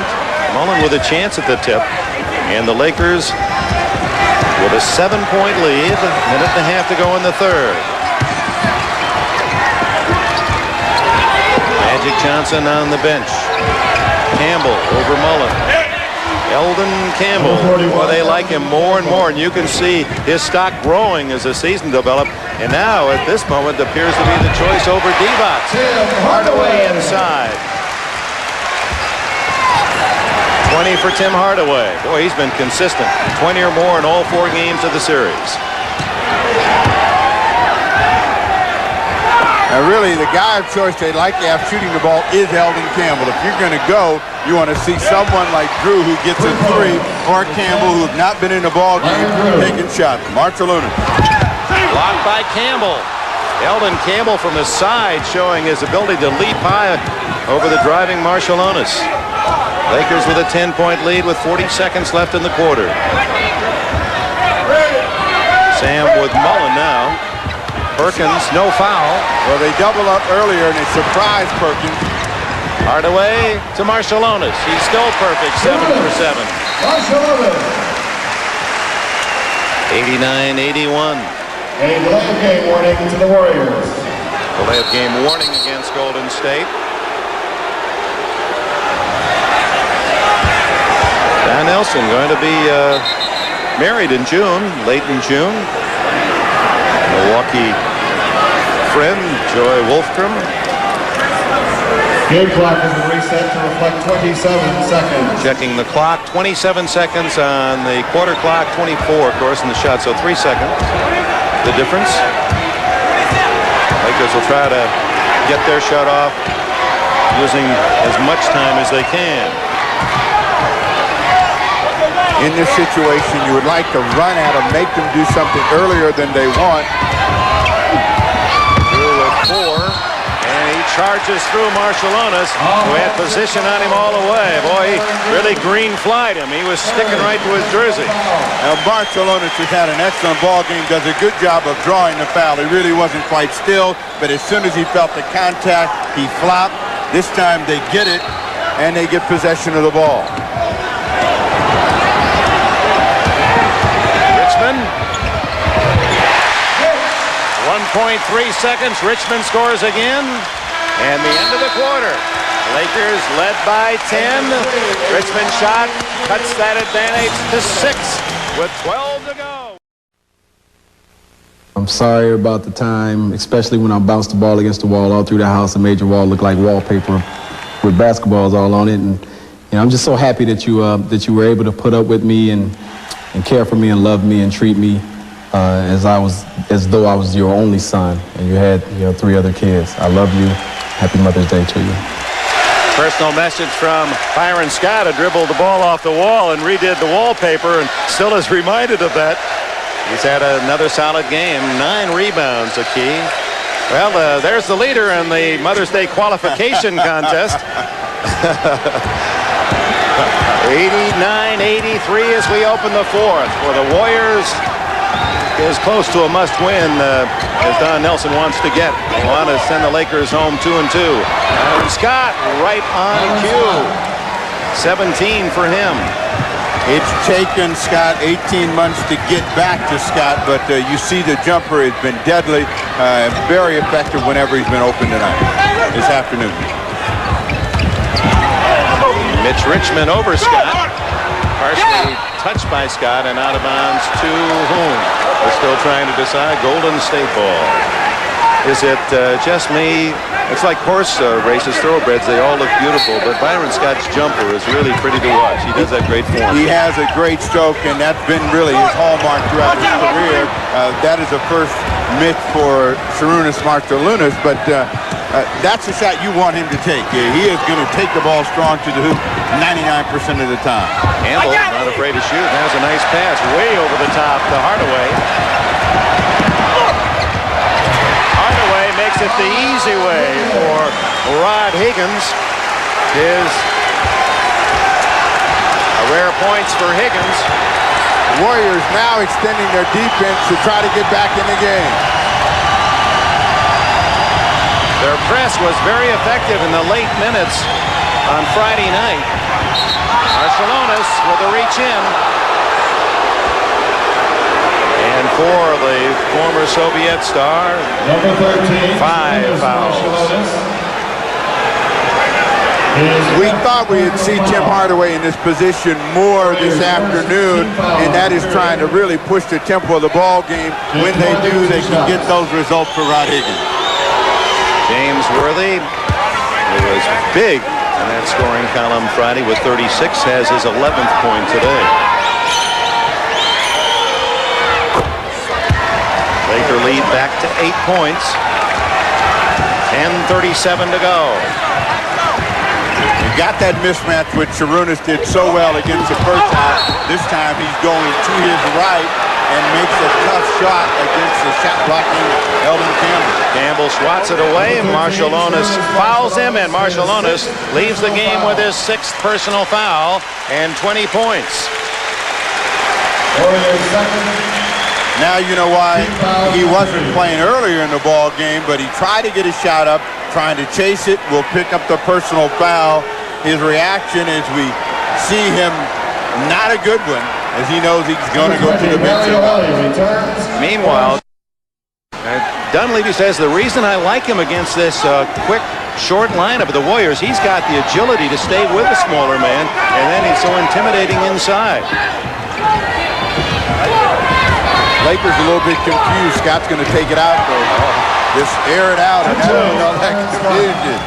Mullen with a chance at the tip. And the Lakers with a 7-point lead. A minute and a half to go in the third. Magic Johnson on the bench. Campbell over Mullen. Eldon Campbell. Well, they like him more and more, and you can see his stock growing as the season developed. And now, at this moment, appears to be the choice over Divac. Hardaway inside. 20 for Tim Hardaway. Boy, he's been consistent. 20 or more in all 4 games of the series. Now, really, the guy of choice they like to have shooting the ball is Eldon Campbell. If you're going to go, you want to see someone like Drew who gets a 3, or Campbell who have not been in the ball game taking shots. Marciulionis. Blocked by Campbell. Eldon Campbell from the side, showing his ability to leap high over the driving Marciulionis. Lakers with a 10-point lead with 40 seconds left in the quarter. Sam with Mullen now. Perkins, no foul. Well, they double up earlier, and it surprised Perkins. Hardaway to Marciulionis. He's still perfect, 7 for 7. 89-81. A delay of game warning to the Warriors. Delay of game warning against Golden State. Don Nelson going to be married in June, late in June. Milwaukee friend, Joy Wolfram. Game clock has been reset to reflect 27 seconds. Checking the clock, 27 seconds on the quarter clock, 24, of course, in the shot, so 3 seconds. The difference. Lakers will try to get their shot off using as much time as they can. in this situation, you would like to run at them, make them do something earlier than they want. Through with 4, and he charges through Marciulionis, who had position on him all the way. Boy, he really green-flied him. He was sticking right to his jersey. Now, Marciulionis has had an excellent ball game, does a good job of drawing the foul. He really wasn't quite still, but as soon as he felt the contact, he flopped. This time they get it, and they get possession of the ball. Richmond. 1.3 seconds. Richmond scores again. And the end of the quarter. Lakers led by 10. Richmond shot cuts that advantage to 6 with 12 to go. I'm sorry about the time, especially when I bounced the ball against the wall all through the house and made your wall look like wallpaper with basketballs all on it. And I'm just so happy that you were able to put up with me and care for me and love me and treat me as though I was your only son and you had 3 other kids. I love you. Happy Mother's Day to you. Personal message from Byron Scott, who dribbled the ball off the wall and redid the wallpaper and still is reminded of that. He's had another solid game. 9 rebounds, a key. Well, there's the leader in the Mother's Day qualification contest. 89-83 as we open the 4th. For the Warriors is close to a must-win as Don Nelson wants to get. They want to send the Lakers home 2-2. And Scott right on cue. 17 for him. It's taken Scott 18 months to get back to Scott, but you see the jumper has been deadly, very effective whenever he's been open tonight, this afternoon. Mitch Richmond over Scott. Partially touched by Scott and out of bounds to whom? We're still trying to decide. Golden State ball. Is it just me? It's like horse races, thoroughbreds. They all look beautiful, but Byron Scott's jumper is really pretty to watch. He does that great form. He has a great stroke, and that's been really his hallmark throughout his career. That is a first myth for Sarunas Marciulionis, but that's the shot you want him to take. He is going to take the ball strong to the hoop 99% of the time. Campbell, not afraid to shoot. Has a nice pass way over the top to Hardaway. Hardaway makes it the easy way for Rod Higgins. Rare points for Higgins. Warriors now extending their defense to try to get back in the game. Their press was very effective in the late minutes on Friday night. Marciulionis with a reach in. And for the former Soviet star, Number 13, 5 fouls. We thought we would see Tim Hardaway in this position more this afternoon, and that is trying to really push the tempo of the ball game. When they do, they can get those results for Rod Higgins. James Worthy, who was big in that scoring column Friday with 36, has his 11th point today. Laker lead back to 8 points. 10:37 to go. You got that mismatch which Sarunas did so well against the first half. This time he's going to his right and makes a tough shot against the shot blocking Eldon Campbell. Campbell swats it away, and Marciulionis fouls him, and Marciulionis leaves the game with his 6th personal foul and 20 points. Now you know why he wasn't playing earlier in the ball game, but he tried to get a shot up, trying to chase it, will pick up the personal foul. His reaction as we see him, not a good one, as he knows he's going to go to the bench. Meanwhile, Dunleavy says the reason I like him against this quick, short lineup of the Warriors, he's got the agility to stay with a smaller man, and then he's so intimidating inside. Lakers a little bit confused. Scott's going to take it out, though. Just air it out and have all that confusion.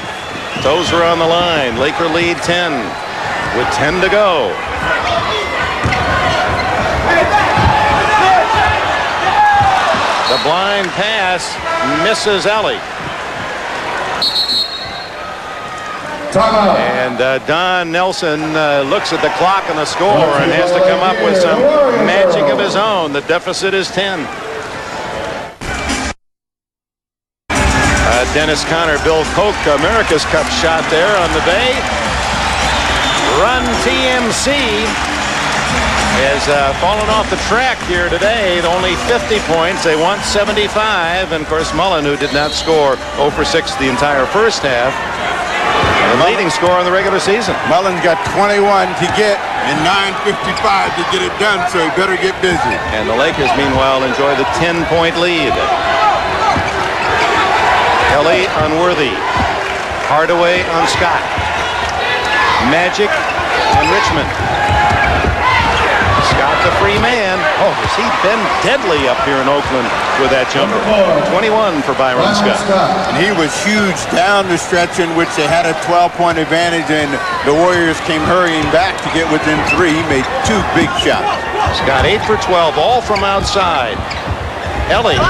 Toes are on the line. Laker lead 10 with 10 to go. The blind pass misses Ellie. Timeout. And Don Nelson looks at the clock and the score and has to come up with some magic of his own. The deficit is 10. Dennis Conner, Bill Koch, America's Cup shot there on the bay. Run TMC has fallen off the track here today. Only 50 points. They want 75. And, of course, Mullen, who did not score 0 for 6 the entire first half. The leading scorer in the regular season. Mullen's got 21 to get and 9:55 to get it done, so he better get busy. And the Lakers, meanwhile, enjoy the 10-point lead. Kelly on Worthy. Hardaway on Scott. Magic and Richmond. Scott the free man. Oh, has he been deadly up here in Oakland with that jumper. 21 for Byron Scott. And he was huge down the stretch in which they had a 12-point advantage, and the Warriors came hurrying back to get within 3. He made 2 big shots. Scott 8 for 12, all from outside. Ellie,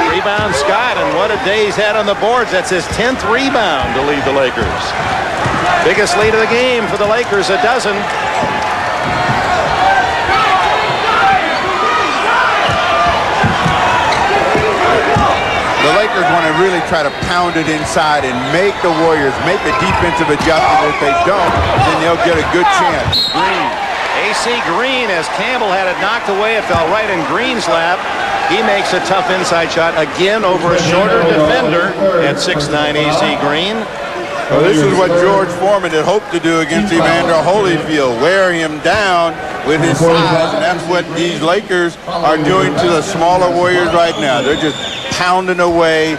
rebound Scott, and what a day he's had on the boards. That's his 10th rebound to lead the Lakers. Biggest lead of the game for the Lakers, a dozen. The Lakers want to really try to pound it inside and make the Warriors make a defensive adjustment. If they don't, then they'll get a good chance. Green. AC Green, as Campbell had it knocked away, it fell right in Green's lap. He makes a tough inside shot again over a shorter defender at 6'9" AC Green. Well, this is what George Foreman had hoped to do against Evander Holyfield, wear him down with his size, and that's what these Lakers are doing to the smaller Warriors right now. They're just pounding away,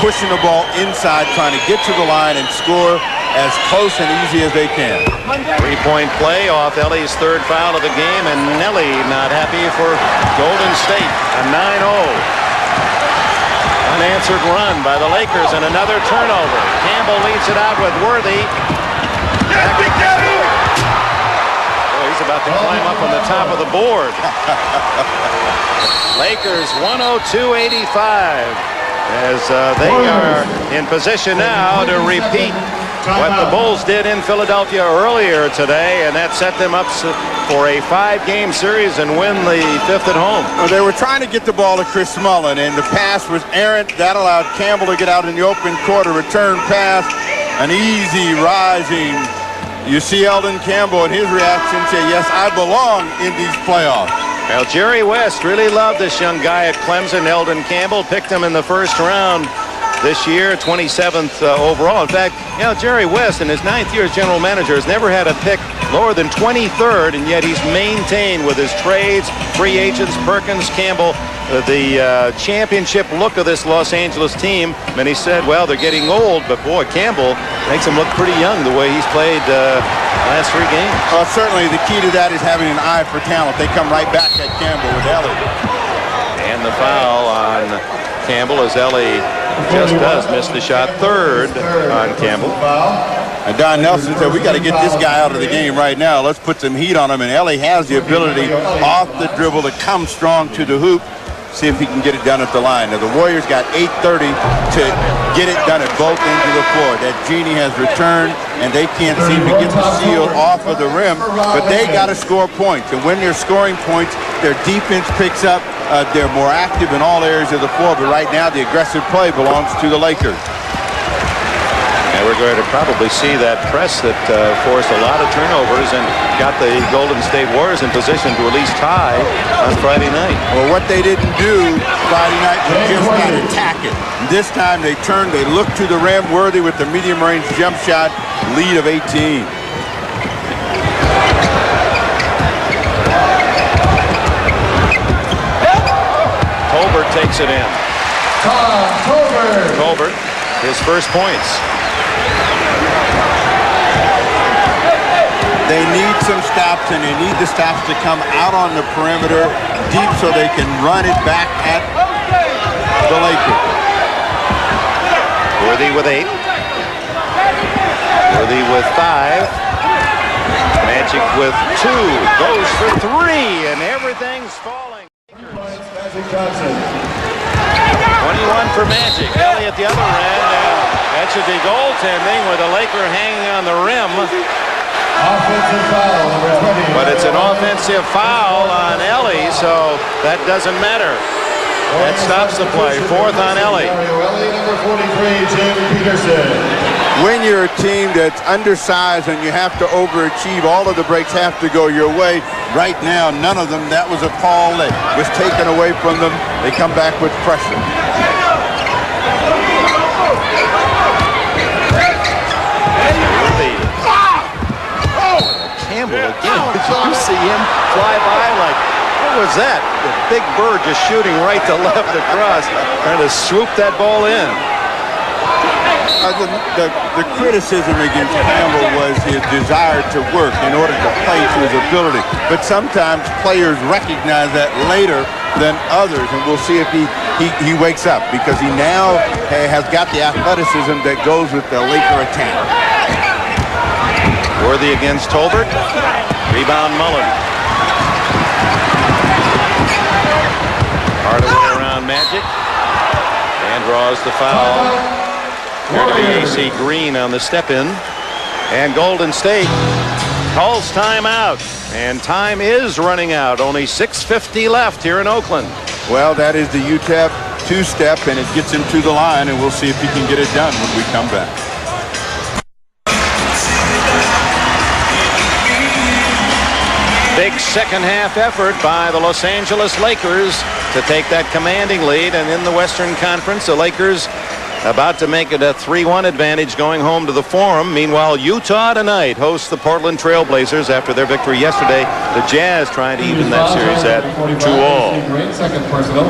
pushing the ball inside, trying to get to the line and score as close and easy as they can. 3-point play off Ellie's 3rd foul of the game, and Nelly not happy for Golden State. A 9-0. Unanswered run by the Lakers, and another turnover. Campbell leads it out with Worthy. Oh, he's about to climb up on the top of the board. Lakers 102-85 as they are in position now to repeat what the Bulls did in Philadelphia earlier today, and that set them up for a 5-game series and win the 5th at home. Well, they were trying to get the ball to Chris Mullen, and the pass was errant. That allowed Campbell to get out in the open court, a return pass, an easy rising. You see Eldon Campbell and his reaction say, yes, I belong in these playoffs. Well, Jerry West really loved this young guy at Clemson. Eldon Campbell picked him in the first round this year, 27th overall. In fact, you know, Jerry West in his 9th year as general manager has never had a pick lower than 23rd, and yet he's maintained with his trades, free agents, Perkins, Campbell, the championship look of this Los Angeles team. And he said, well, they're getting old, but boy, Campbell makes him look pretty young the way he's played last 3 games. Well, certainly the key to that is having an eye for talent. They come right back at Campbell with Ellie. And the foul on Campbell as Ellie just does miss the shot. 3rd on Campbell. And Don Nelson said, we got to get this guy out of the game right now. Let's put some heat on him. And Ellie has the ability off the dribble to come strong to the hoop. See if he can get it done at the line. Now, the Warriors got 8:30 to get it done at both ends of the floor. That Genie has returned, and they can't seem to get the seal off of the rim, but they got to score points. And when they're scoring points, their defense picks up. They're more active in all areas of the floor, but right now the aggressive play belongs to the Lakers. And we're going to probably see that press that forced a lot of turnovers and got the Golden State Warriors in position to at least tie on Friday night. Well, what they didn't do Friday night was just not attack it. This time they turned, they looked to the rim. Worthy with the medium-range jump shot, lead of 18. Colbert takes it in. Colbert, his first points. They need some stops, and they need the stops to come out on the perimeter deep so they can run it back at the Lakers. Worthy with 8. Worthy with 5. Magic with 2. Goes for 3, and everything's falling. 21 for Magic. Ellie at the other end. That tragedy goaltending with the Laker hanging on the rim. Offensive foul, number 20. But it's an offensive foul on Ellie, so that doesn't matter. That stops the play. 4th on Ellie. Number 43, Jim Peterson. When you're a team that's undersized and you have to overachieve, all of the breaks have to go your way. Right now, none of them. That was a call that was taken away from them. They come back with pressure. Campbell again. Did you see him fly by like, what was that? The big bird just shooting right to left across, trying to swoop that ball in. The criticism against Campbell was his desire to work in order to play to his ability. But sometimes players recognize that later than others, and we'll see if he wakes up, because he now has got the athleticism that goes with the Laker attack. Worthy against Tolbert. Rebound Mullen. Hardaway around Magic. And draws the foul. Here to be AC Green on the step-in. And Golden State calls timeout. And time is running out. Only 6:50 left here in Oakland. Well, that is the UTEP two-step, and it gets him to the line, and we'll see if he can get it done when we come back. Big second half effort by the Los Angeles Lakers to take that commanding lead. And in the Western Conference, the Lakers about to make it a 3-1 advantage going home to the Forum. Meanwhile, Utah tonight hosts the Portland Trail Blazers after their victory yesterday. The Jazz trying to even that series at 2-all. Second personal.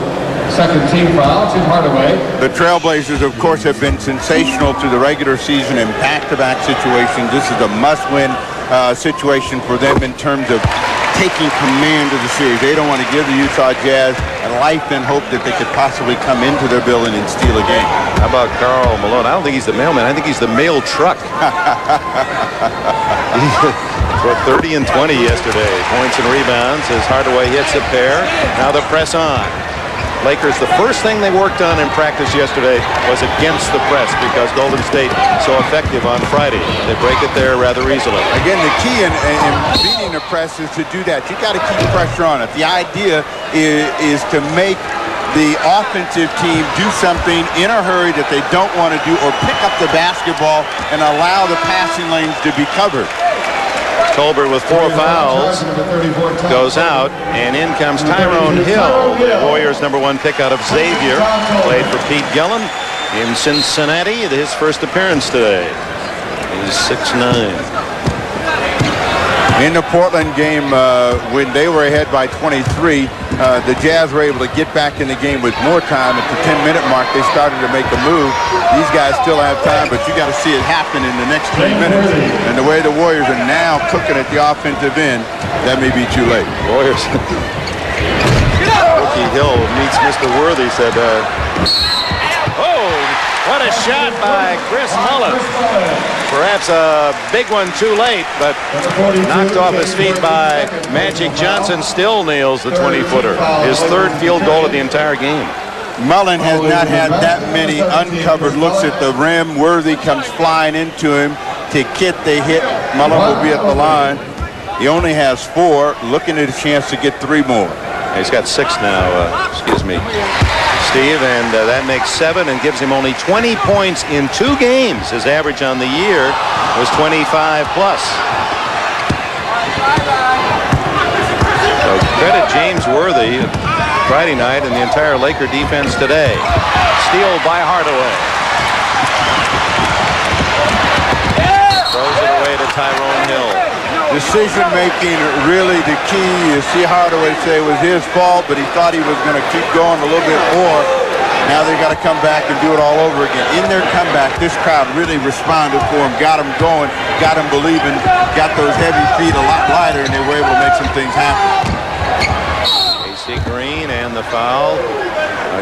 Second team foul, Tim Hardaway. The Trailblazers, of course, have been sensational to the regular season in back-to-back situations. This is a must-win situation for them in terms of taking command of the series. They don't want to give the Utah Jazz a life and hope that they could possibly come into their building and steal a game. How about Karl Malone? I don't think he's the mailman. I think he's the mail truck. For 30 and 20 yesterday. Points and rebounds as Hardaway hits a pair. Now the press on. Lakers, the first thing they worked on in practice yesterday was against the press, because Golden State so effective on Friday. They break it there rather easily. Again, the key in beating the press is to do that. You got to keep pressure on it. The idea is to make the offensive team do something in a hurry that they don't want to do, or pick up the basketball and allow the passing lanes to be covered. Tolbert with 4 fouls goes out, and in comes Tyrone Hill, the Warriors' #1 pick out of Xavier. Played for Pete Gillen in Cincinnati. His first appearance today. He's 6'9". In the Portland game, when they were ahead by 23, the Jazz were able to get back in the game with more time. At the 10-minute mark, they started to make a move. These guys still have time, but you got to see it happen in the next 3 minutes. And the way the Warriors are now cooking at the offensive end, that may be too late. Warriors. Rookie Hill meets Mr. Worthy, said, oh, what a shot by Chris Mullen. Perhaps a big one too late, but knocked off his feet by Magic Johnson. Still nails the 20-footer. His 3rd field goal of the entire game. Mullen has not had that many uncovered looks at the rim. Worthy comes flying into him. To get the hit, Mullen will be at the line. He only has 4, looking at a chance to get 3 more. He's got 6 now, excuse me, Steve, and that makes 7 and gives him only 20 points in 2 games. His average on the year was 25 plus. So credit James Worthy Friday night and the entire Laker defense today. Steal by Hardaway. Throws it away to Tyrone Hill. Decision making really the key. You see Hardaway say it was his fault, but he thought he was going to keep going a little bit more. Now they got to come back and do it all over again. In their comeback, this crowd really responded for him, got him going, got him believing, got those heavy feet a lot lighter, and they were able to make some things happen. AC Green and the foul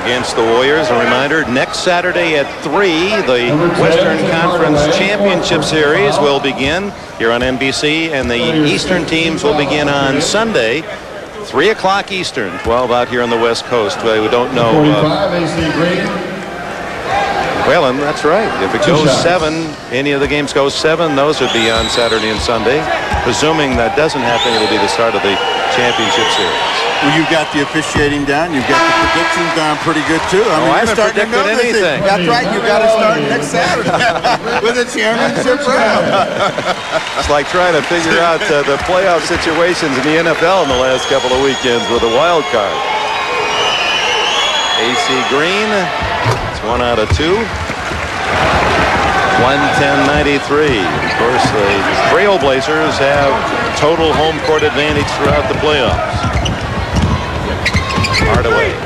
against the Warriors. A reminder, next Saturday at 3, the Western Conference Championship Series will begin here on NBC, and the Eastern teams will begin on Sunday, 3 o'clock Eastern, 12 out here on the West Coast. We don't know Well, and that's right. If it goes 7, any of the games go 7, those would be on Saturday and Sunday. Presuming that doesn't happen, it'll be the start of the championship series. Well, you've got the officiating down. You've got the predictions down pretty good, too. I haven't predicted anything. That's right. You've got to start next Saturday with a championship round. It's like trying to figure out the playoff situations in the NFL in the last couple of weekends with a wild card. AC Green, it's 1 out of 2. 110-93. Of course, the Trailblazers have total home court advantage throughout the playoffs. Hardaway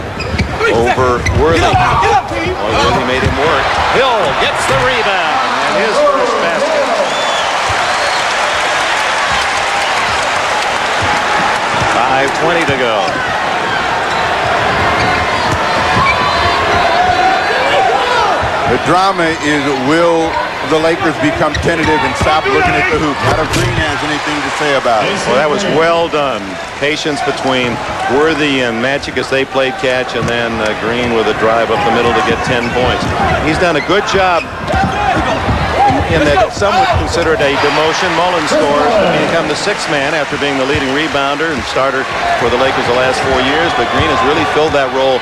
over Worthy. Worthy made him work. Hill gets the rebound and his first basket. .5:20 to go. The drama is, will the Lakers become tentative and stop looking at the hoop? How if Green has anything to say about it? Well, that was well done. Patience between Worthy and Magic as they played catch, and then Green with a drive up the middle to get 10 points. He's done a good job in that some would consider it a demotion. Mullen scores to become the 6th man after being the leading rebounder and starter for the Lakers the last 4 years, but Green has really filled that role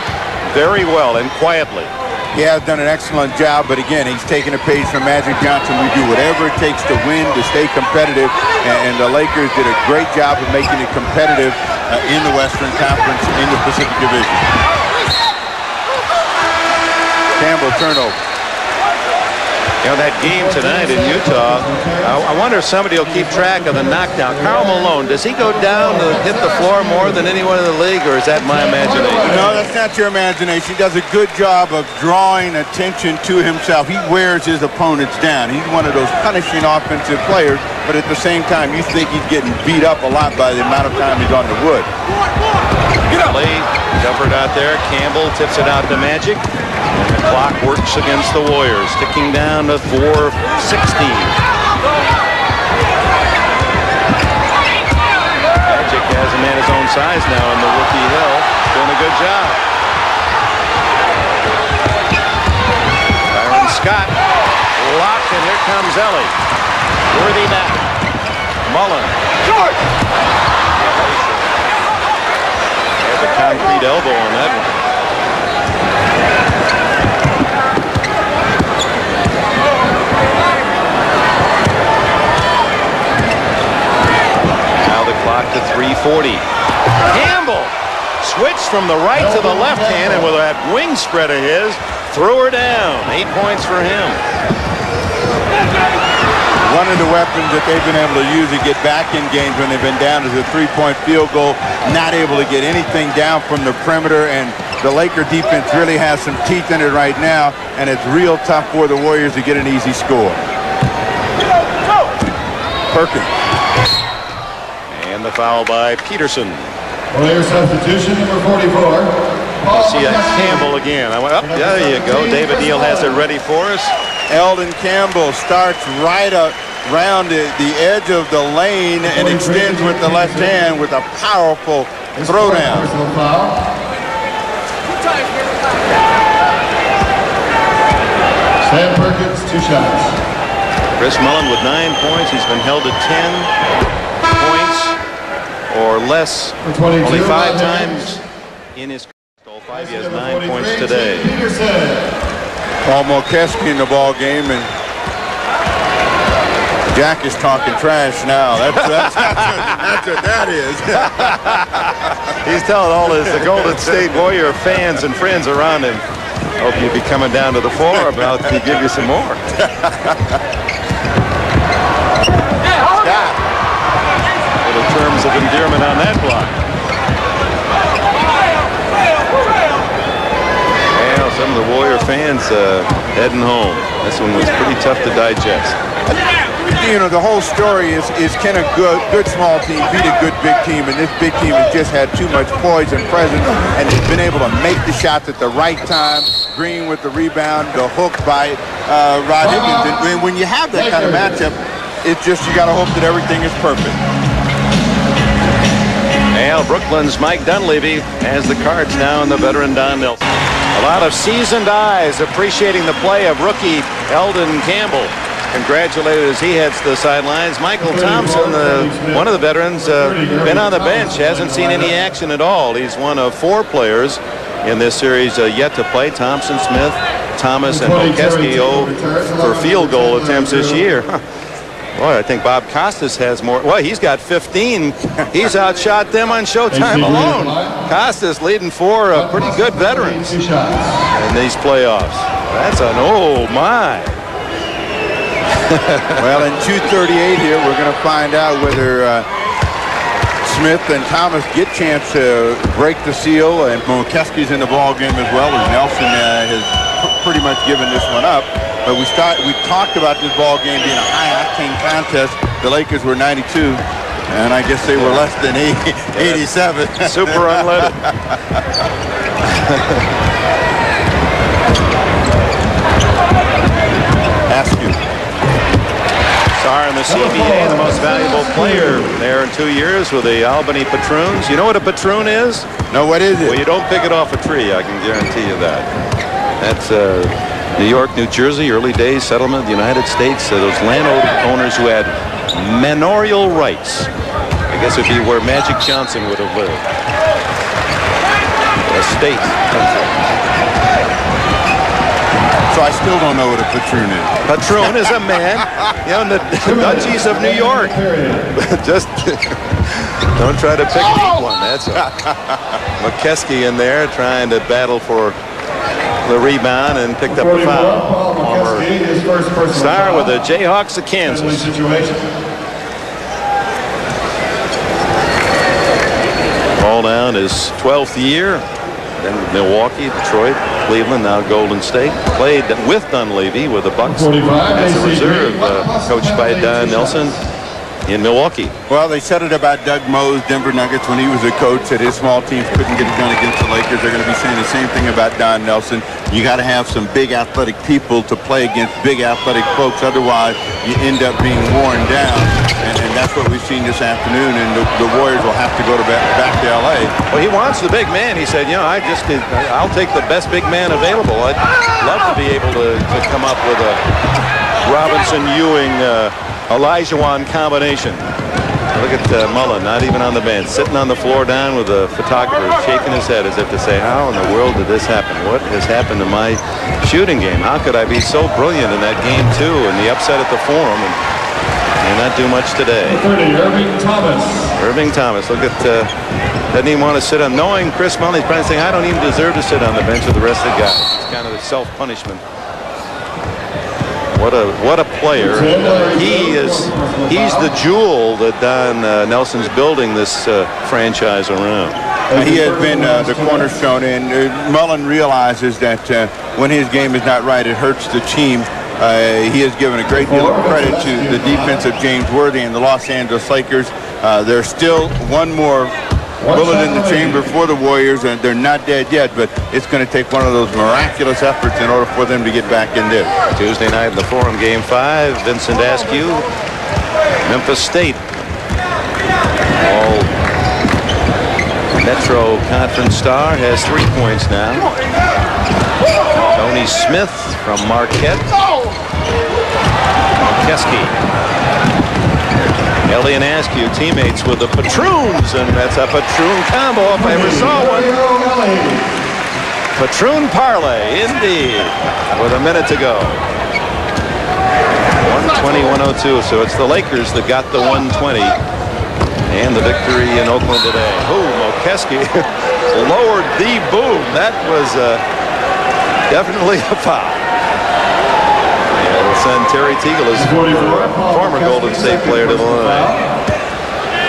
very well and quietly. He has done an excellent job, but again, he's taken a page from Magic Johnson. We do whatever it takes to win, to stay competitive, and the Lakers did a great job of making it competitive in the Western Conference, in the Pacific Division. Campbell turnover. You know, that game tonight in Utah, I wonder if somebody will keep track of the knockdown. Karl Malone, does he go down to hit the floor more than anyone in the league, or is that my imagination? No, that's not your imagination. He does a good job of drawing attention to himself. He wears his opponents down. He's one of those punishing offensive players, but at the same time, you think he's getting beat up a lot by the amount of time he's on the wood. Lee covered out there. Campbell tips it out to Magic. And the clock works against the Warriors, ticking down to 4:16. Magic has a man his own size now in the rookie Hill. Doing a good job. Byron Scott locked, and here comes Ellie. Worthy back. Mullen. Short. Had the concrete elbow on that one. Clock to 3:40. Campbell switched from the right to the left hand, and with that wing spread of his, threw her down. 8 points for him. One of the weapons that they've been able to use to get back in games when they've been down is a 3-point field goal. Not able to get anything down from the perimeter, and the Laker defense really has some teeth in it right now, and it's real tough for the Warriors to get an easy score. Perkins. And the foul by Peterson. Player substitution, number 44. We'll see Campbell again. There you go. David Neal has it ready for us. Eldon Campbell starts right around the edge of the lane and extends with the left hand with a powerful throwdown. Sam Perkins, 2 shots. Chris Mullen with 9 points. He's been held to 10 points or less only 5 times in his career. 5. He has 9 points today. Paul Mulkeski in the ball game, and Jack is talking trash now. That's what that is. He's telling all the Golden State Warrior fans and friends around him, hope you'll be coming down to the floor about to give you some more. Scott. Little terms of endearment on that block. Well, some of the Warrior fans heading home. This one was pretty tough to digest. You know, the whole story is can a good small team beat a good big team, and this big team has just had too much poise and presence, and has been able to make the shots at the right time. Green with the rebound, the hook by Rod Higgins. And when you have that kind of matchup, it's just you got to hope that everything is perfect. Well, Brooklyn's Mike Dunleavy has the cards now, and the veteran Don Nelson. A lot of seasoned eyes appreciating the play of rookie Eldon Campbell. Congratulated as he heads to the sidelines. Michael Thompson, one of the veterans, been on the bench, hasn't seen any action at all. He's one of 4 players in this series yet to play. Thompson, Smith, Thomas, and Mokeski for field goal attempts this year. Boy, I think Bob Costas has more. Well, he's got 15. He's outshot them on Showtime alone. Costas leading 4 pretty good veterans in these playoffs. That's an oh my. Well, in 2:38 here, we're going to find out whether Smith and Thomas get chance to break the seal, and Mokeski's in the ball game as well, as Nelson has pretty much given this one up. But we talked about this ball game being a high-octane contest. The Lakers were 92, and I guess they were less than 87. Super unleaded. Askew. Star in the CBA, the most valuable player there in 2 years with the Albany Patroons. You know what a patroon is? No, what is it? Well, you don't pick it off a tree, I can guarantee you that. That's New York, New Jersey, early days settlement of the United States. Those landowners who had manorial rights. I guess it'd be where Magic Johnson would have lived. A state. So I still don't know what a patroon is. Patroon is a man, you know, in the duchies of New York. Just don't try to pick one. That's Mokeski in there trying to battle for the rebound and picked up a foul. Former star with the Jayhawks of Kansas. Ball down his 12th year. Then Milwaukee, Detroit, Cleveland, now Golden State. Played with Dunleavy with the Bucks as a reserve, coached by Don Nelson in Milwaukee. Well, they said it about Doug Moe's Denver Nuggets when he was a coach, that his small teams couldn't get it done against the Lakers. They're going to be saying the same thing about Don Nelson. You got to have some big athletic people to play against big athletic folks. Otherwise, you end up being worn down. And that's what we've seen this afternoon. And the Warriors will have to go back to L.A. Well, he wants the big man. He said, you know, I'll take the best big man available. I'd love to be able to come up with a Robinson-Ewing, Olajuwon combination. Look at Mullen, not even on the bench, sitting on the floor down with a photographer, shaking his head as if to say, how in the world did this happen? What has happened to my shooting game? How could I be so brilliant in that game, too, and the upset at the Forum, and not do much today? 30, Irving Thomas. Irving Thomas, look at, doesn't even want to sit on, knowing Chris Mullen, he's probably saying, I don't even deserve to sit on the bench with the rest of the guys. It's kind of a self-punishment. What a player. He's the jewel that Don Nelson's building this franchise around. He has been the cornerstone, and Mullen realizes that when his game is not right, it hurts the team. He has given a great deal of credit to the defense of James Worthy and the Los Angeles Lakers. There's still one more bullet in the chamber for the Warriors, and they're not dead yet, but it's going to take one of those miraculous efforts in order for them to get back in there. Tuesday night in the Forum, Game 5, Vincent Askew, Memphis State. All Metro Conference star has 3 points now. Tony Smith from Marquette. Mokeski. Ellie and Askew, teammates with the Patroons, and that's a Patroon combo if I ever saw one. Patroon parlay, indeed, with a minute to go. 120-102, so it's the Lakers that got the 120 and the victory in Oakland today. Oh, Mokeski lowered the boom. That was definitely a foul. Send Terry Teagle, his former Golden State player, to the line.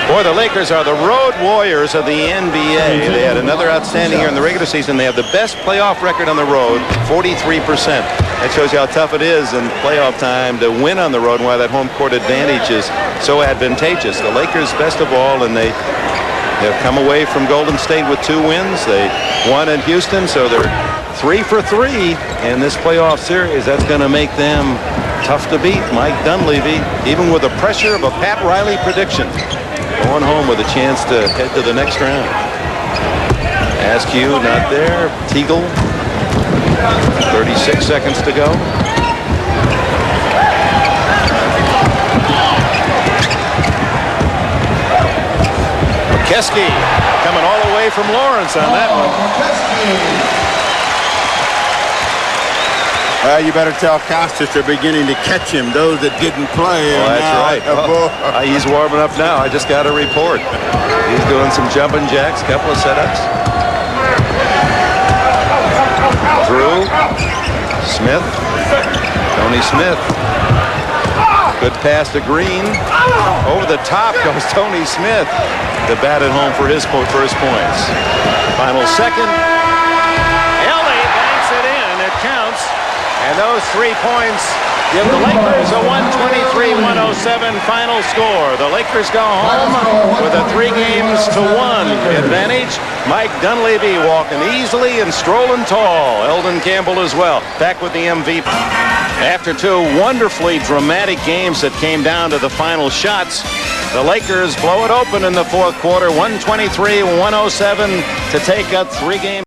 Boy, the Lakers are the road warriors of the NBA. They had another outstanding year in the regular season. They have the best playoff record on the road, 43%. That shows you how tough it is in playoff time to win on the road and why that home court advantage is so advantageous. The Lakers, best of all, and they've come away from Golden State with 2 wins. They won in Houston, so they're 3 for 3 in this playoff series. That's going to make them tough to beat. Mike Dunleavy, even with the pressure of a Pat Riley prediction, going home with a chance to head to the next round. Askew not there. Teagle 36 seconds to go. McKeskey coming all the way from Lawrence on that one. Well, you better tell Costas they're beginning to catch him, those that didn't play. Oh, that's right. He's warming up now. I just got a report. He's doing some jumping jacks, a couple of setups. Drew, Smith, Tony Smith. Good pass to Green. Over the top goes Tony Smith. The bat at home for his first points. Final second. Ellie banks it in. It counts. And those 3 points give the Lakers a 123-107 final score. The Lakers go home with a 3-1 advantage. Mike Dunleavy walking easily and strolling tall. Eldon Campbell as well. Back with the MVP. After 2 wonderfully dramatic games that came down to the final shots, the Lakers blow it open in the fourth quarter, 123-107 to take a 3-game